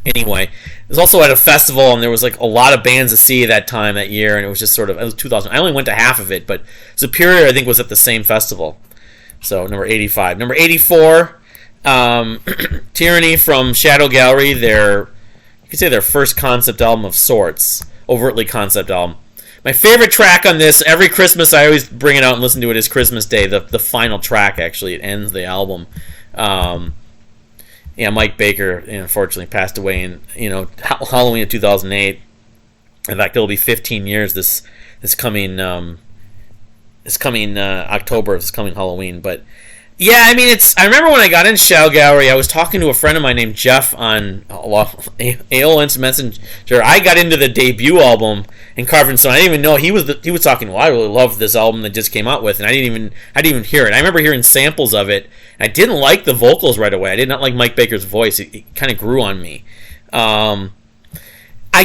anyway, it was also at a festival, and there was like a lot of bands to see that year, and it was just it was 2000. I only went to half of it, but Superior, I think, was at the same festival. So, number 85. Number 84, Tyranny from Shadow Gallery, you could say their first concept album of sorts, overtly concept album. My favorite track on this, every Christmas I always bring it out and listen to it, is Christmas Day, the final track, actually. It ends the album. Mike Baker, unfortunately, passed away in, Halloween of 2008. In fact, it'll be 15 years this coming October, this coming Halloween. But Yeah, I mean, I remember when I got in Shadow Gallery, I was talking to a friend of mine named Jeff on AOL Instant Messenger. I got into the debut album in Carved in Stone. I didn't even know he was talking. Well, I really loved this album that just came out with, and I didn't even hear it. I remember hearing samples of it. And I didn't like the vocals right away. I did not like Mike Baker's voice. It kind of grew on me. I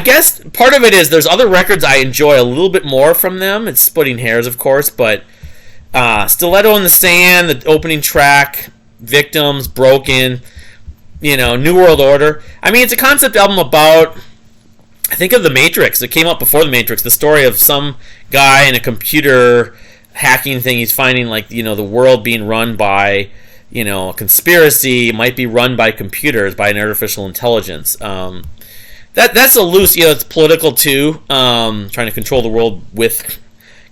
guess part of it is there's other records I enjoy a little bit more from them. It's splitting hairs, of course, but Stiletto in the Sand, the opening track, Victims, Broken, New World Order. I mean, it's a concept album about, I think of The Matrix. It came out before The Matrix, the story of some guy in a computer hacking thing. He's finding, the world being run by, a conspiracy. It might be run by computers, by an artificial intelligence. That's a loose, it's political too, trying to control the world with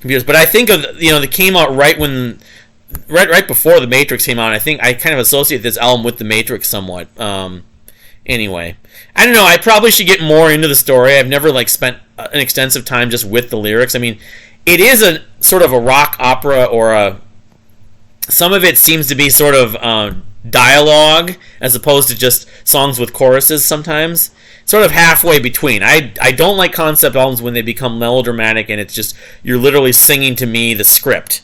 computers. But I think of, that came out right before The Matrix came out. I think I kind of associate this album with The Matrix somewhat. Anyway, I don't know. I probably should get more into the story. I've never spent an extensive time just with the lyrics. I mean, it is a sort of a rock opera, or some of it seems to be sort of dialogue as opposed to just songs with choruses sometimes. Sort of halfway between. I don't like concept albums when they become melodramatic and it's just, you're literally singing to me the script.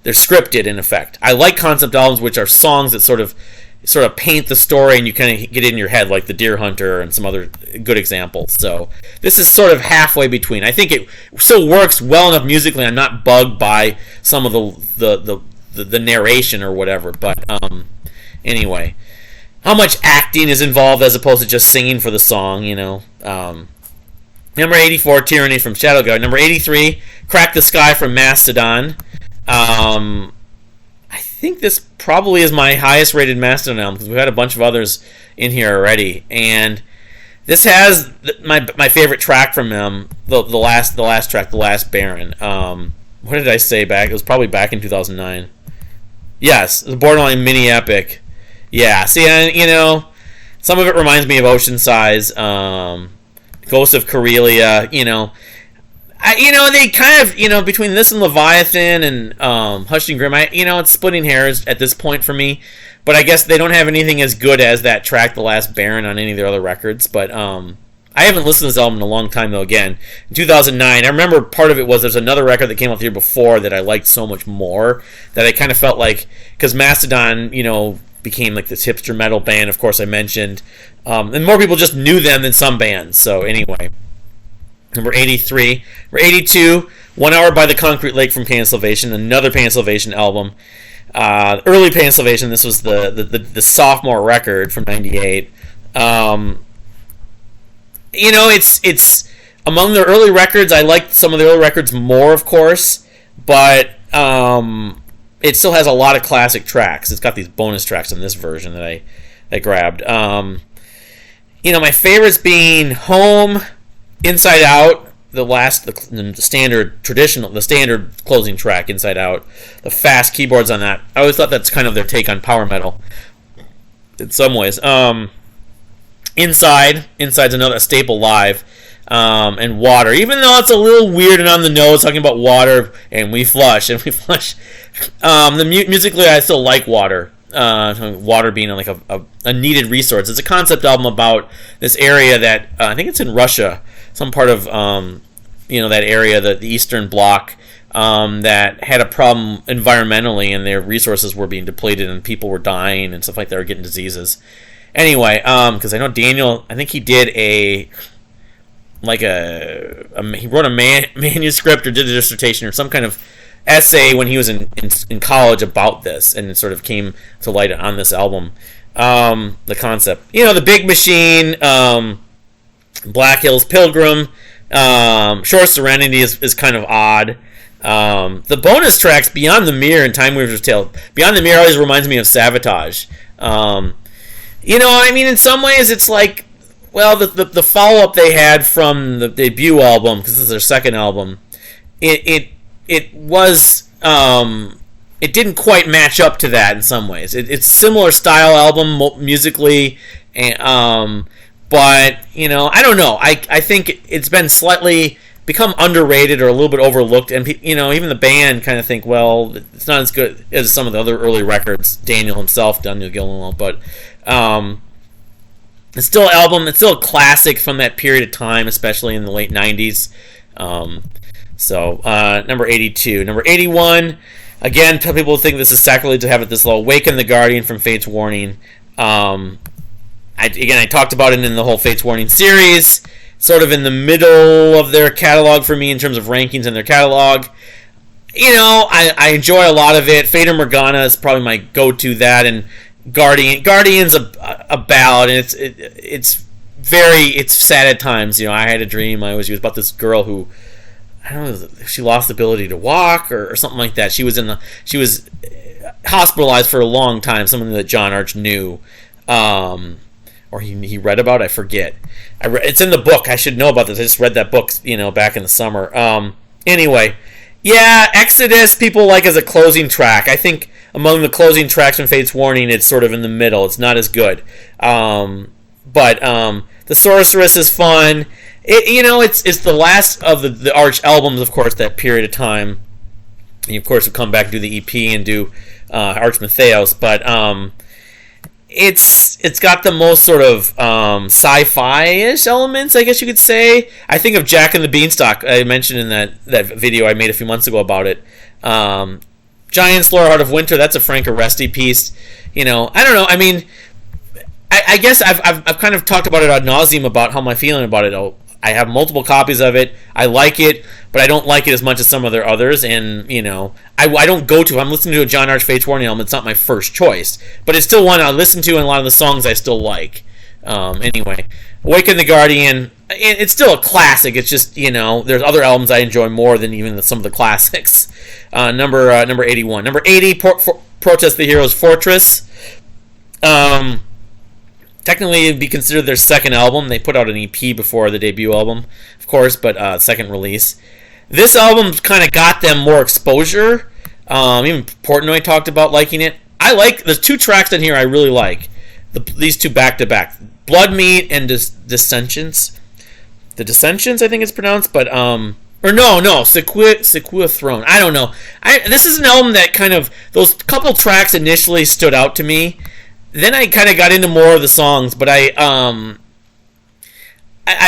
They're scripted, in effect. I like concept albums which are songs that sort of paint the story and you kind of get it in your head, like The Deer Hunter and some other good examples. So this is sort of halfway between. I think it still works well enough musically. I'm not bugged by some of the narration or whatever. But anyway, how much acting is involved as opposed to just singing for the song, Number 84, Tyranny from Shadow Gallery. Number 83, Crack the Skye from Mastodon. I think this probably is my highest rated Mastodon album because we've had a bunch of others in here already, and this has my favorite track from them, the last track, The Last Baron. What did I say back? It was probably back in 2009. Yes, the borderline mini epic. Yeah, see, some of it reminds me of Ocean Size, Ghosts of Karelia, they kind of, between this and Leviathan and Hushed and Grim, it's splitting hairs at this point for me, but I guess they don't have anything as good as that track, The Last Baron, on any of their other records, but I haven't listened to this album in a long time, though, again. In 2009, I remember part of it was there's another record that came out the year before that I liked so much more, that I kind of felt like, because Mastodon, became this hipster metal band, of course I mentioned, and more people just knew them than some bands. So anyway, number 83. Number 82, 1 Hour by the Concrete Lake from Pain and Salvation, another Pain and Salvation album. Early Pain and Salvation, this was the sophomore record from 98. It's among the early records. I liked some of the early records more, of course, but it still has a lot of classic tracks. It's got these bonus tracks in this version that I grabbed. My favorites being Home, Inside Out, the standard closing track, Inside Out, the fast keyboards on that. I always thought that's kind of their take on power metal in some ways. Inside's a staple live. And Water, even though it's a little weird and on the nose, talking about water and we flush. Musically, I still like Water. Water being a needed resource. It's a concept album about this area that I think it's in Russia, some part of that area, the Eastern Bloc, that had a problem environmentally, and their resources were being depleted, and people were dying and stuff like that, or getting diseases. Anyway, because I know Daniel, I think he did he wrote a manuscript or did a dissertation or some kind of essay when he was in college about this, and it sort of came to light on this album. The concept, The Big Machine, Black Hills Pilgrim, Shore Serenity is kind of odd. The bonus tracks, Beyond the Mirror and Time Weaver's Tale. Beyond the Mirror always reminds me of Sabotage. In some ways it's like, well, the follow-up they had from the debut album, because this is their second album, it was, it didn't quite match up to that in some ways. It's a similar style album musically, and, but, I don't know. I think it's been slightly become underrated or a little bit overlooked, and even the band kind of think, well, it's not as good as some of the other early records. Daniel Gillenwell, but it's still an album. It's still a classic from that period of time, especially in the late '90s. Number 82, number 81. Again, people think this is sacrilege to have it this low. Awaken the Guardian from Fate's Warning. I talked about it in the whole Fate's Warning series. Sort of in the middle of their catalog for me in terms of rankings in their catalog. I enjoy a lot of it. Fata Morgana is probably my go-to. That and Guardian's a ballad, and it's sad at times. I Had a Dream. I always use about this girl who, I don't know, she lost the ability to walk or something like that. She was hospitalized for a long time. Something that John Arch knew, or he read about. I forget. It's in the book. I should know about this. I just read that book, back in the summer. Anyway, yeah, Exodus people like as a closing track. I think among the closing tracks from Fate's Warning, it's sort of in the middle. It's not as good. But The Sorceress is fun. It's the last of the Arch albums, of course, that period of time. And of course, we'll come back and do the EP and do Arch Matheos, but it's got the most sort of sci-fi-ish elements, I guess you could say. I think of Jack and the Beanstalk. I mentioned in that video I made a few months ago about it. Giants, Lower Heart of Winter. That's a Frank Aresti piece. I don't know. I mean, I guess I've kind of talked about it ad nauseum about how my feeling about it. I have multiple copies of it. I like it, but I don't like it as much as some of their others. And, I don't go to. If I'm listening to a John Arch Fate's Warning album, it's not my first choice. But it's still one I listen to, and a lot of the songs I still like. Anyway, Awaken the Guardian, it's still a classic. It's just, there's other albums I enjoy more than even some of the classics. Number 81. Number 80, Protest the Hero's Fortress. Technically, it'd be considered their second album. They put out an EP before the debut album, of course, but second release. This album kind of got them more exposure. Even Portnoy talked about liking it. There's two tracks in here I really like. These two back-to-back. Blood Meat and Dissensions. The Dissensions, I think it's pronounced, but, Sequia Throne. I don't know. This is an album that kind of, those couple tracks initially stood out to me. Then I kind of got into more of the songs, but I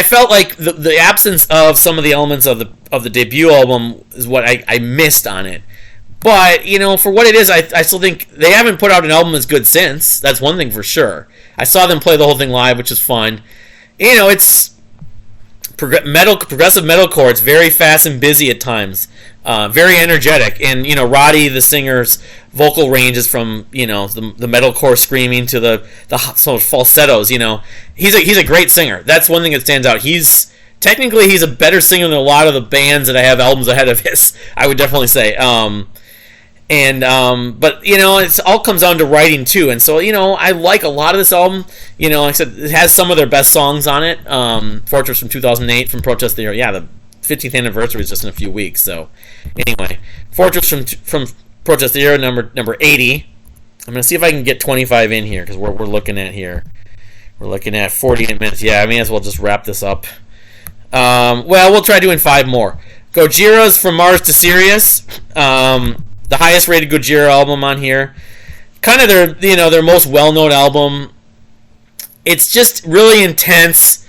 felt like the absence of some of the elements of the debut album is what I missed on it. But for what it is, I still think they haven't put out an album as good since. That's one thing for sure. I saw them play the whole thing live, which is fun. It's progressive metalcore. It's very fast and busy at times. Very energetic, and Roddy, the singer's vocal range is from the metalcore screaming to the sort of falsettos. He's a great singer. That's one thing that stands out. He's a better singer than a lot of the bands that I have albums ahead of his. I would definitely say. But it all comes down to writing too, and so I like a lot of this album. Like I said, it has some of their best songs on it. Fortress from 2008 from Protest the Hero. Yeah, the 15th anniversary is just in a few weeks. So anyway, Fortress from Protest the Hero, number 80. I'm gonna see if I can get 25 in here because we're looking at here. We're looking at 48 minutes. Yeah, I may as well just wrap this up. We'll try doing 5 more. Gojira's From Mars to Sirius. The highest rated Gojira album on here. Kind of their most well-known album. It's just really intense,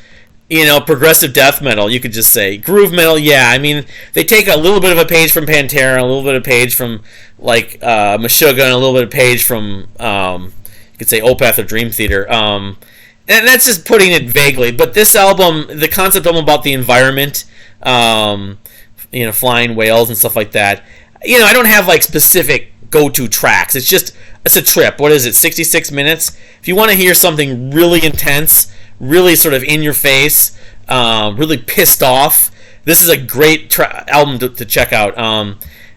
progressive death metal, you could just say. Groove metal, yeah. I mean, they take a little bit of a page from Pantera, a little bit of page from, Meshuggah, and a little bit of page from, you could say, Opeth or Dream Theater. And that's just putting it vaguely. But this album, the concept album about the environment, flying whales and stuff like that, I don't have, specific go-to tracks. It's a trip. What is it, 66 minutes? If you want to hear something really intense, really sort of in your face, really pissed off, this is a great album to check out.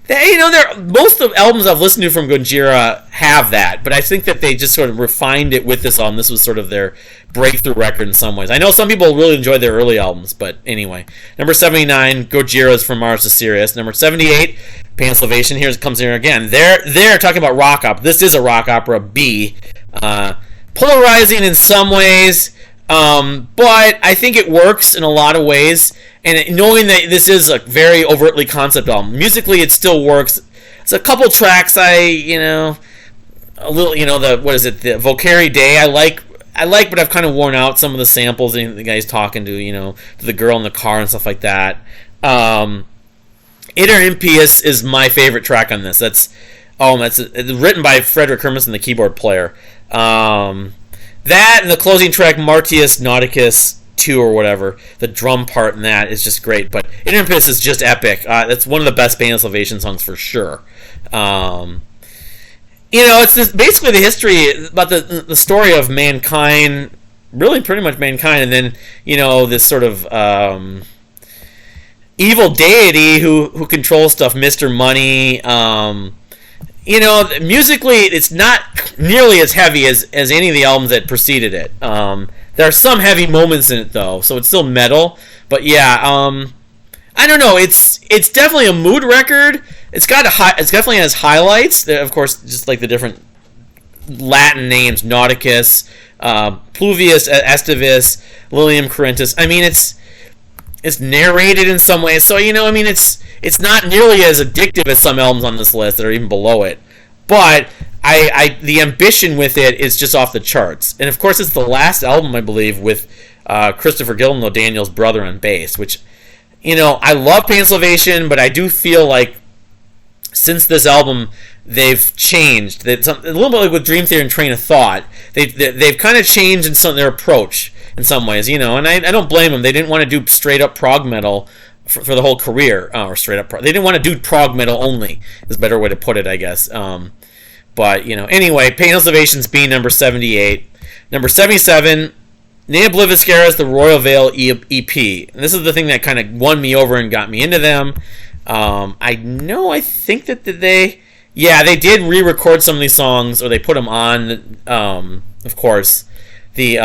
Most of the albums I've listened to from Gojira have that, but I think that they just sort of refined it with this album. This was sort of their breakthrough record in some ways. I know some people really enjoy their early albums, but anyway. Number 79, Gojira's From Mars to Sirius. Number 78, Panslevation. Here it comes here again. They're talking about rock opera. This is a rock opera, B. Polarizing in some ways. But I think it works in a lot of ways, and knowing that this is a very overtly concept album, musically it still works. It's a couple tracks a little, the Valkyrie Day I like, but I've kind of worn out some of the samples and the guy's talking to the girl in the car and stuff like that. Inner Impious is my favorite track on this. It's written by Frederick Hermanson, the keyboard player. That and the closing track, Martius Nauticus 2 or whatever, the drum part in that is just great. But Inner Impious is just epic. That's one of the best Band of Salvation songs for sure. It's basically the history about the story of mankind, really pretty much mankind, and then this sort of evil deity who controls stuff, Mr. Money. Musically, it's not nearly as heavy as any of the albums that preceded it. There are some heavy moments in it though, so it's still metal. But yeah, I don't know. It's definitely a mood record. It's definitely has highlights. Of course, just like the different Latin names, Nauticus, Pluvius Estivus, Lilium Corinthus. I mean, it's narrated in some ways, so it's not nearly as addictive as some albums on this list that are even below it. But the ambition with it is just off the charts. And of course, it's the last album, I believe, with Christopher Gilden, Daniel's brother, on bass. Which, I love Band of Salvation, but I do feel like since this album they've changed. A little bit like with Dream Theater and Train of Thought. They've kind of changed in their approach in some ways, and I don't blame them. They didn't want to do straight up prog metal for the whole career, or straight up prog. They didn't want to do prog metal only. Is a better way to put it, I guess. But anyway, Band of Salvation's being number 78, number 77. Obliviscaris, the Royal Veil EP. And this is the thing that kind of won me over and got me into them. I think that they did re-record some of these songs, or they put them on. Of course, the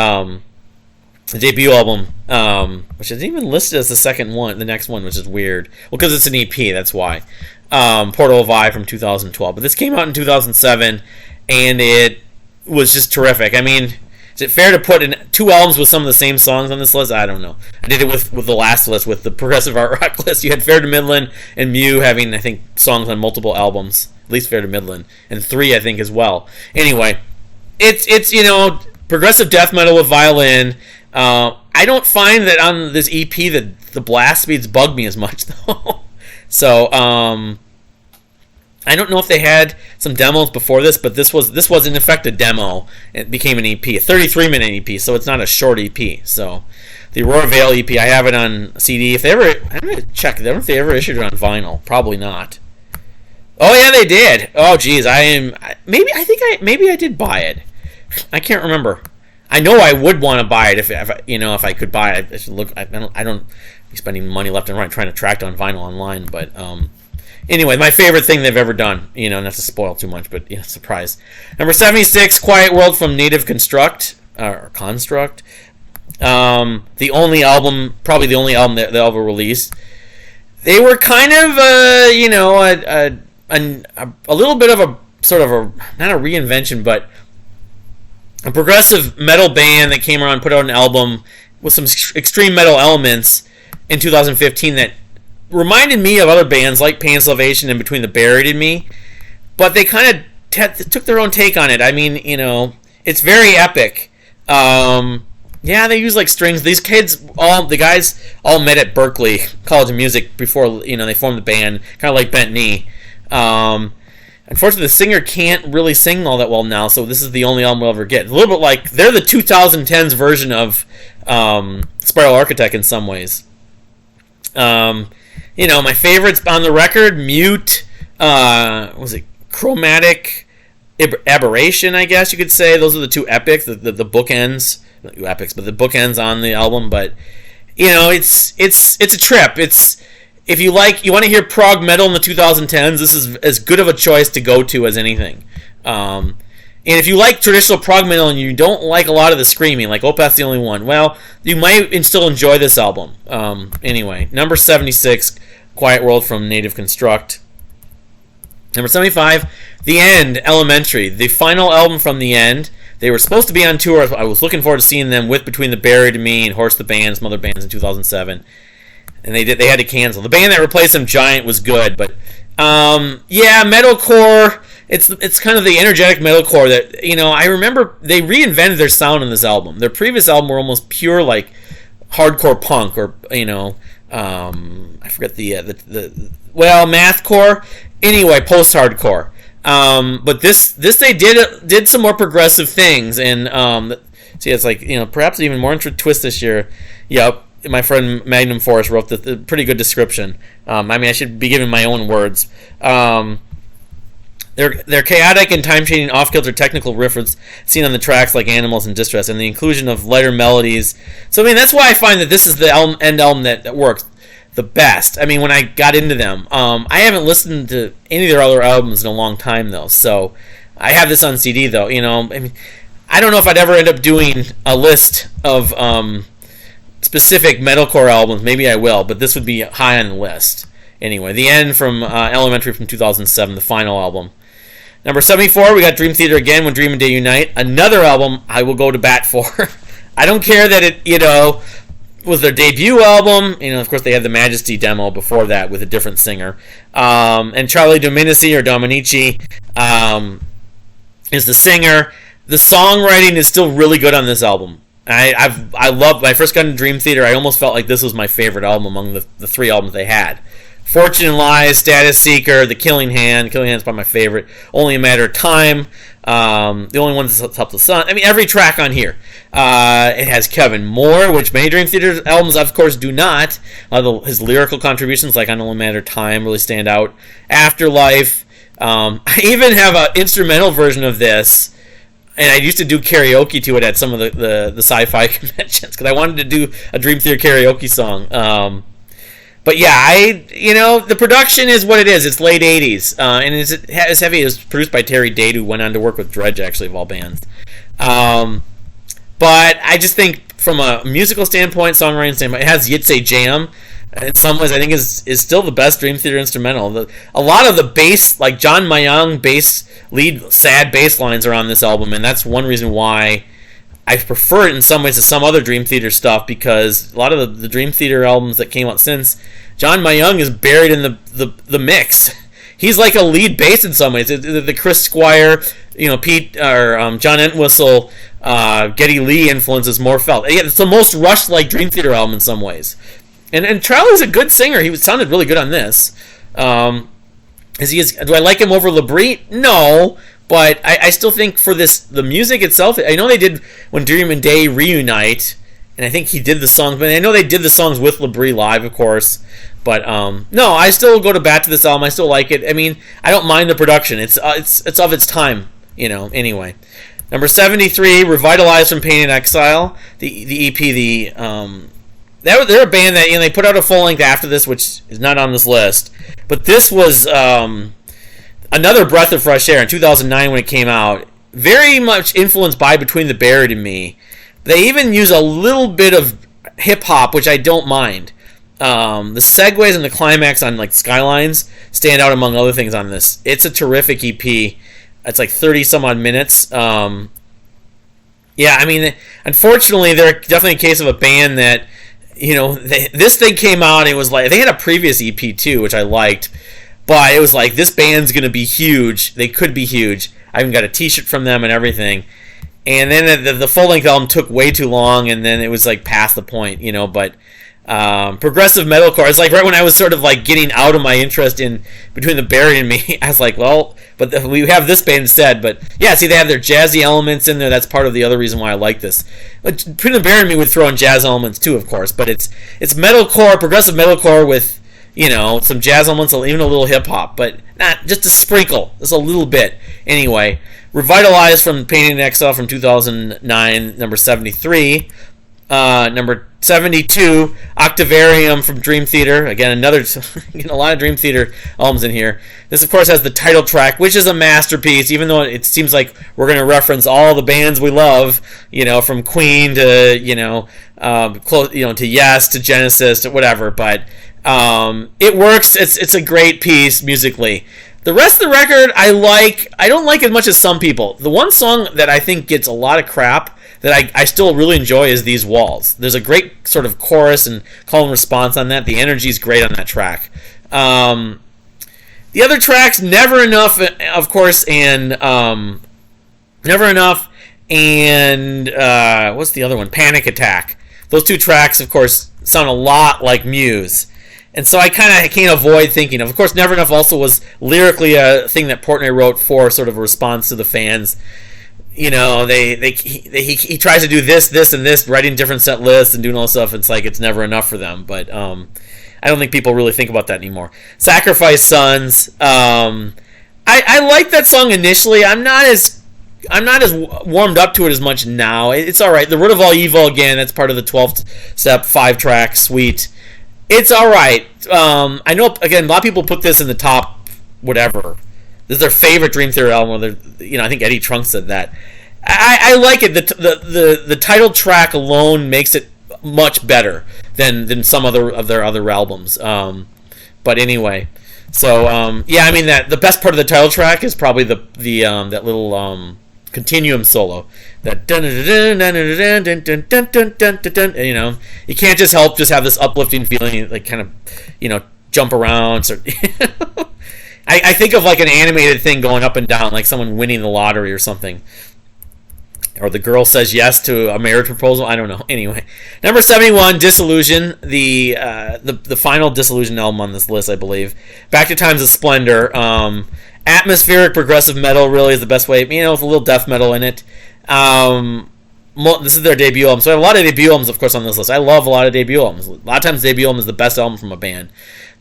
debut album, which isn't even listed as the next one, which is weird. Well, because it's an EP, that's why. Portal of I from 2012. But this came out in 2007, and it was just terrific. I mean, is it fair to put in 2 albums with some of the same songs on this list? I don't know. I did it with the last list, with the Progressive Art Rock list. You had Fair to Midland and Mew having, I think, songs on multiple albums. At least Fair to Midland. And 3, I think, as well. Anyway, it's progressive death metal with violin. I don't find that on this EP that the blast speeds bug me as much, though. So, I don't know if they had some demos before this, but this was in effect a demo. It became an EP, a 33-minute EP, so it's not a short EP. So, the Aurora Veil EP, I have it on CD. I'm gonna check. I don't know if they ever issued it on vinyl. Probably not. Oh yeah, they did. Oh geez, maybe I did buy it. I can't remember. I know I would want to buy it if I could buy it. I should look. I don't be spending money left and right trying to track down vinyl online. But anyway, my favorite thing they've ever done. Not to spoil too much, but surprise. Number 76, Quiet World from Native Construct or Construct. The only album that they'll ever release. They were kind of a little bit of a sort of not a reinvention, but a progressive metal band that came around and put out an album with some extreme metal elements in 2015 that reminded me of other bands like Pain and Salvation and Between the Buried and Me, but they kind of took their own take on it. I mean, it's very epic. They use like strings. These the guys all met at Berklee College of Music before they formed the band, kind of like Bent Knee. Unfortunately, the singer can't really sing all that well now, so this is the only album we'll ever get. A little bit like they're the 2010s version of Spiral Architect in some ways. My favorites on the record: Mute, Chromatic Aberration, I guess you could say. Those are the 2 epics, the bookends. Not epics, but the bookends on the album. But it's a trip. If you want to hear prog metal in the 2010s, this is as good of a choice to go to as anything. And if you like traditional prog metal and you don't like a lot of the screaming, like Opeth's the only one, well, you might still enjoy this album. Anyway, number 76, Quiet World from Native Construct. Number 75, The End, Elementary, the final album from The End. They were supposed to be on tour. I was looking forward to seeing them with Between the Buried and Me and Horse the Band, some other bands in 2007. And they had to cancel. The band that replaced them, Giant, was good, but metalcore. It's kind of the energetic metalcore that, I remember they reinvented their sound on this album. Their previous album were almost pure like hardcore punk, or I forget the mathcore. Anyway, post-hardcore. But this they did some more progressive things, and see, it's like, perhaps even more twist this year. Yep. My friend Magnum Forest wrote the pretty good description. I should be giving my own words. They're chaotic and time-changing off-kilter technical riffs seen on the tracks like Animals and Distress, and the inclusion of lighter melodies. So, that's why I find that this is the end album that works the best. When I got into them. I haven't listened to any of their other albums in a long time, though, so I have this on CD, though. I don't know if I'd ever end up doing a list of specific metalcore albums. Maybe I will, but this would be high on the list. Anyway, The End from Elementary from 2007, the final album. Number 74, we got Dream Theater again, When Dream and Day Unite. Another album I will go to bat for. I don't care that it, was their debut album. Of course, they had the Majesty demo before that with a different singer. And Charlie Dominici or Dominici is the singer. The songwriting is still really good on this album. I love. When I first got into Dream Theater, I almost felt like this was my favorite album among the three albums they had. Fortune and Lies, Status Seeker, The Killing Hand. Killing Hand is probably my favorite. Only a Matter of Time. The Only One That's Up the Sun. Every track on here. It has Kevin Moore, which many Dream Theater albums, of course, do not. His lyrical contributions, like on Only a Matter of Time, really stand out. Afterlife. I even have an instrumental version of this. And I used to do karaoke to it at some of the sci-fi conventions because I wanted to do a Dream Theater karaoke song. But yeah, the production is what it is. It's late 80s. And it's heavy. It was produced by Terry Date, who went on to work with Dredge, actually, of all bands. But I just think from a musical standpoint, songwriting standpoint, it has Yitze Jam. In some ways, I think is still the best Dream Theater instrumental. A lot of the bass, like John Mayang lead sad bass lines are on this album, and that's one reason why I prefer it in some ways to some other Dream Theater stuff, because a lot of the Dream Theater albums that came out since, John Mayang is buried in the mix. He's like a lead bass in some ways. The Chris Squire, Pete or John Entwistle, Geddy Lee influence is more felt. It's the most Rush-like Dream Theater album in some ways. And Charlie's a good singer. He sounded really good on this. Do I like him over Labrie? No, but I still think for the music itself, I know they did When Dream and Day Reunite, and I think he did the songs, but I know they did the songs with Labrie live, of course. But no, I still go to bat to this album. I still like it. I don't mind the production. It's of its time, Anyway, number 73, Revitalized from Pain and Exile, the EP, they're a band that they put out a full length after this, which is not on this list. But this was another breath of fresh air in 2009 when it came out. Very much influenced by Between the Buried and Me. They even use a little bit of hip hop, which I don't mind. The segues and the climax on like Skylines stand out among other things on this. It's a terrific EP. It's like 30 some odd minutes. Unfortunately, they're definitely a case of a band that. This thing came out, and it was like, they had a previous EP too, which I liked, but it was like, this band's going to be huge. They could be huge. I even got a t-shirt from them and everything. And then the full-length album took way too long, and then it was like past the point, but progressive metalcore, it's like right when I was sort of like getting out of my interest in Between the Buried and Me, I was like, well, but we have this band instead. But yeah, see, they have their jazzy elements in there. That's part of the other reason why I like this. But Between the Buried and Me would throw in jazz elements too, of course. But it's metalcore, progressive metalcore with some jazz elements, even a little hip hop, but not just a sprinkle, just a little bit. Anyway, Revitalized from Pain and Exile from 2009, number 73. Number 72, Octavarium from Dream Theater. Again, a lot of Dream Theater albums in here. This, of course, has the title track, which is a masterpiece, even though it seems like we're going to reference all the bands we love, from Queen to, to Yes, to Genesis, to whatever. But it works. It's a great piece musically. The rest of the record, I like. I don't like as much as some people. The one song that I think gets a lot of crap that I still really enjoy is These Walls. There's a great sort of chorus and call and response on that. The energy is great on that track. The other tracks, Never Enough, of course, and Never Enough, and what's the other one? Panic Attack. Those two tracks, of course, sound a lot like Muse. And so I kind of can't avoid thinking of course, Never Enough also was lyrically a thing that Portnoy wrote for sort of a response to the fans. You know, he tries to do this, and this, writing different set lists and doing all this stuff. It's like it's never enough for them. But I don't think people really think about that anymore. Sacrifice Sons. I like that song initially. I'm not as warmed up to it as much now. It's all right. The Root of All Evil, again, that's part of the 12th step 5-track suite. It's all right. I know, again, a lot of people put this in the top whatever. This is their favorite Dream Theater album. I think Eddie Trunk said that. I like it. The title track alone makes it much better than some of their other albums. But anyway, so I mean that the best part of the title track is probably that little continuum solo. That you can't just help just have this uplifting feeling, like kind of jump around. So I think of like an animated thing going up and down, like someone winning the lottery or something. Or the girl says yes to a marriage proposal. I don't know. Anyway, number 71, Disillusion, the final Disillusion album on this list, I believe. Back to Times of Splendor. Atmospheric progressive metal really is the best way. With a little death metal in it. This is their debut album. So I have a lot of debut albums, of course, on this list. I love a lot of debut albums. A lot of times, debut album is the best album from a band.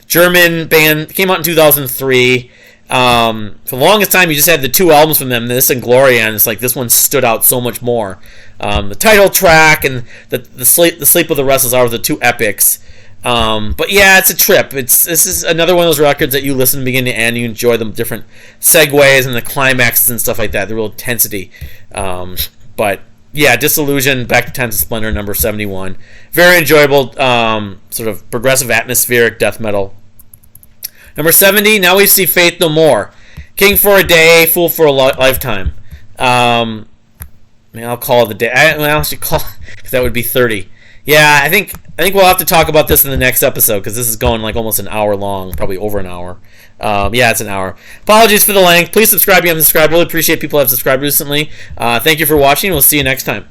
German band, came out in 2003. For the longest time, you just had the two albums from them, this and Gloria, and it's like this one stood out so much more. The title track and the Sleep of the Restless Hours, the two epics. But yeah, it's a trip. This is another one of those records that you listen to beginning to end, you enjoy the different segues and the climaxes and stuff like that, the real intensity. But yeah, Disillusion, Back to Times of Splendor, number 71. Very enjoyable, sort of progressive atmospheric death metal. Number 70, Now We See Faith No More. King for a Day, Fool for a Lifetime. I'll call it the day. I should call because that would be 30. Yeah, I think we'll have to talk about this in the next episode because this is going like almost an hour long, probably over an hour. It's an hour. Apologies for the length. Please subscribe if you haven't subscribed. Really appreciate people who have subscribed recently. Thank you for watching. We'll see you next time.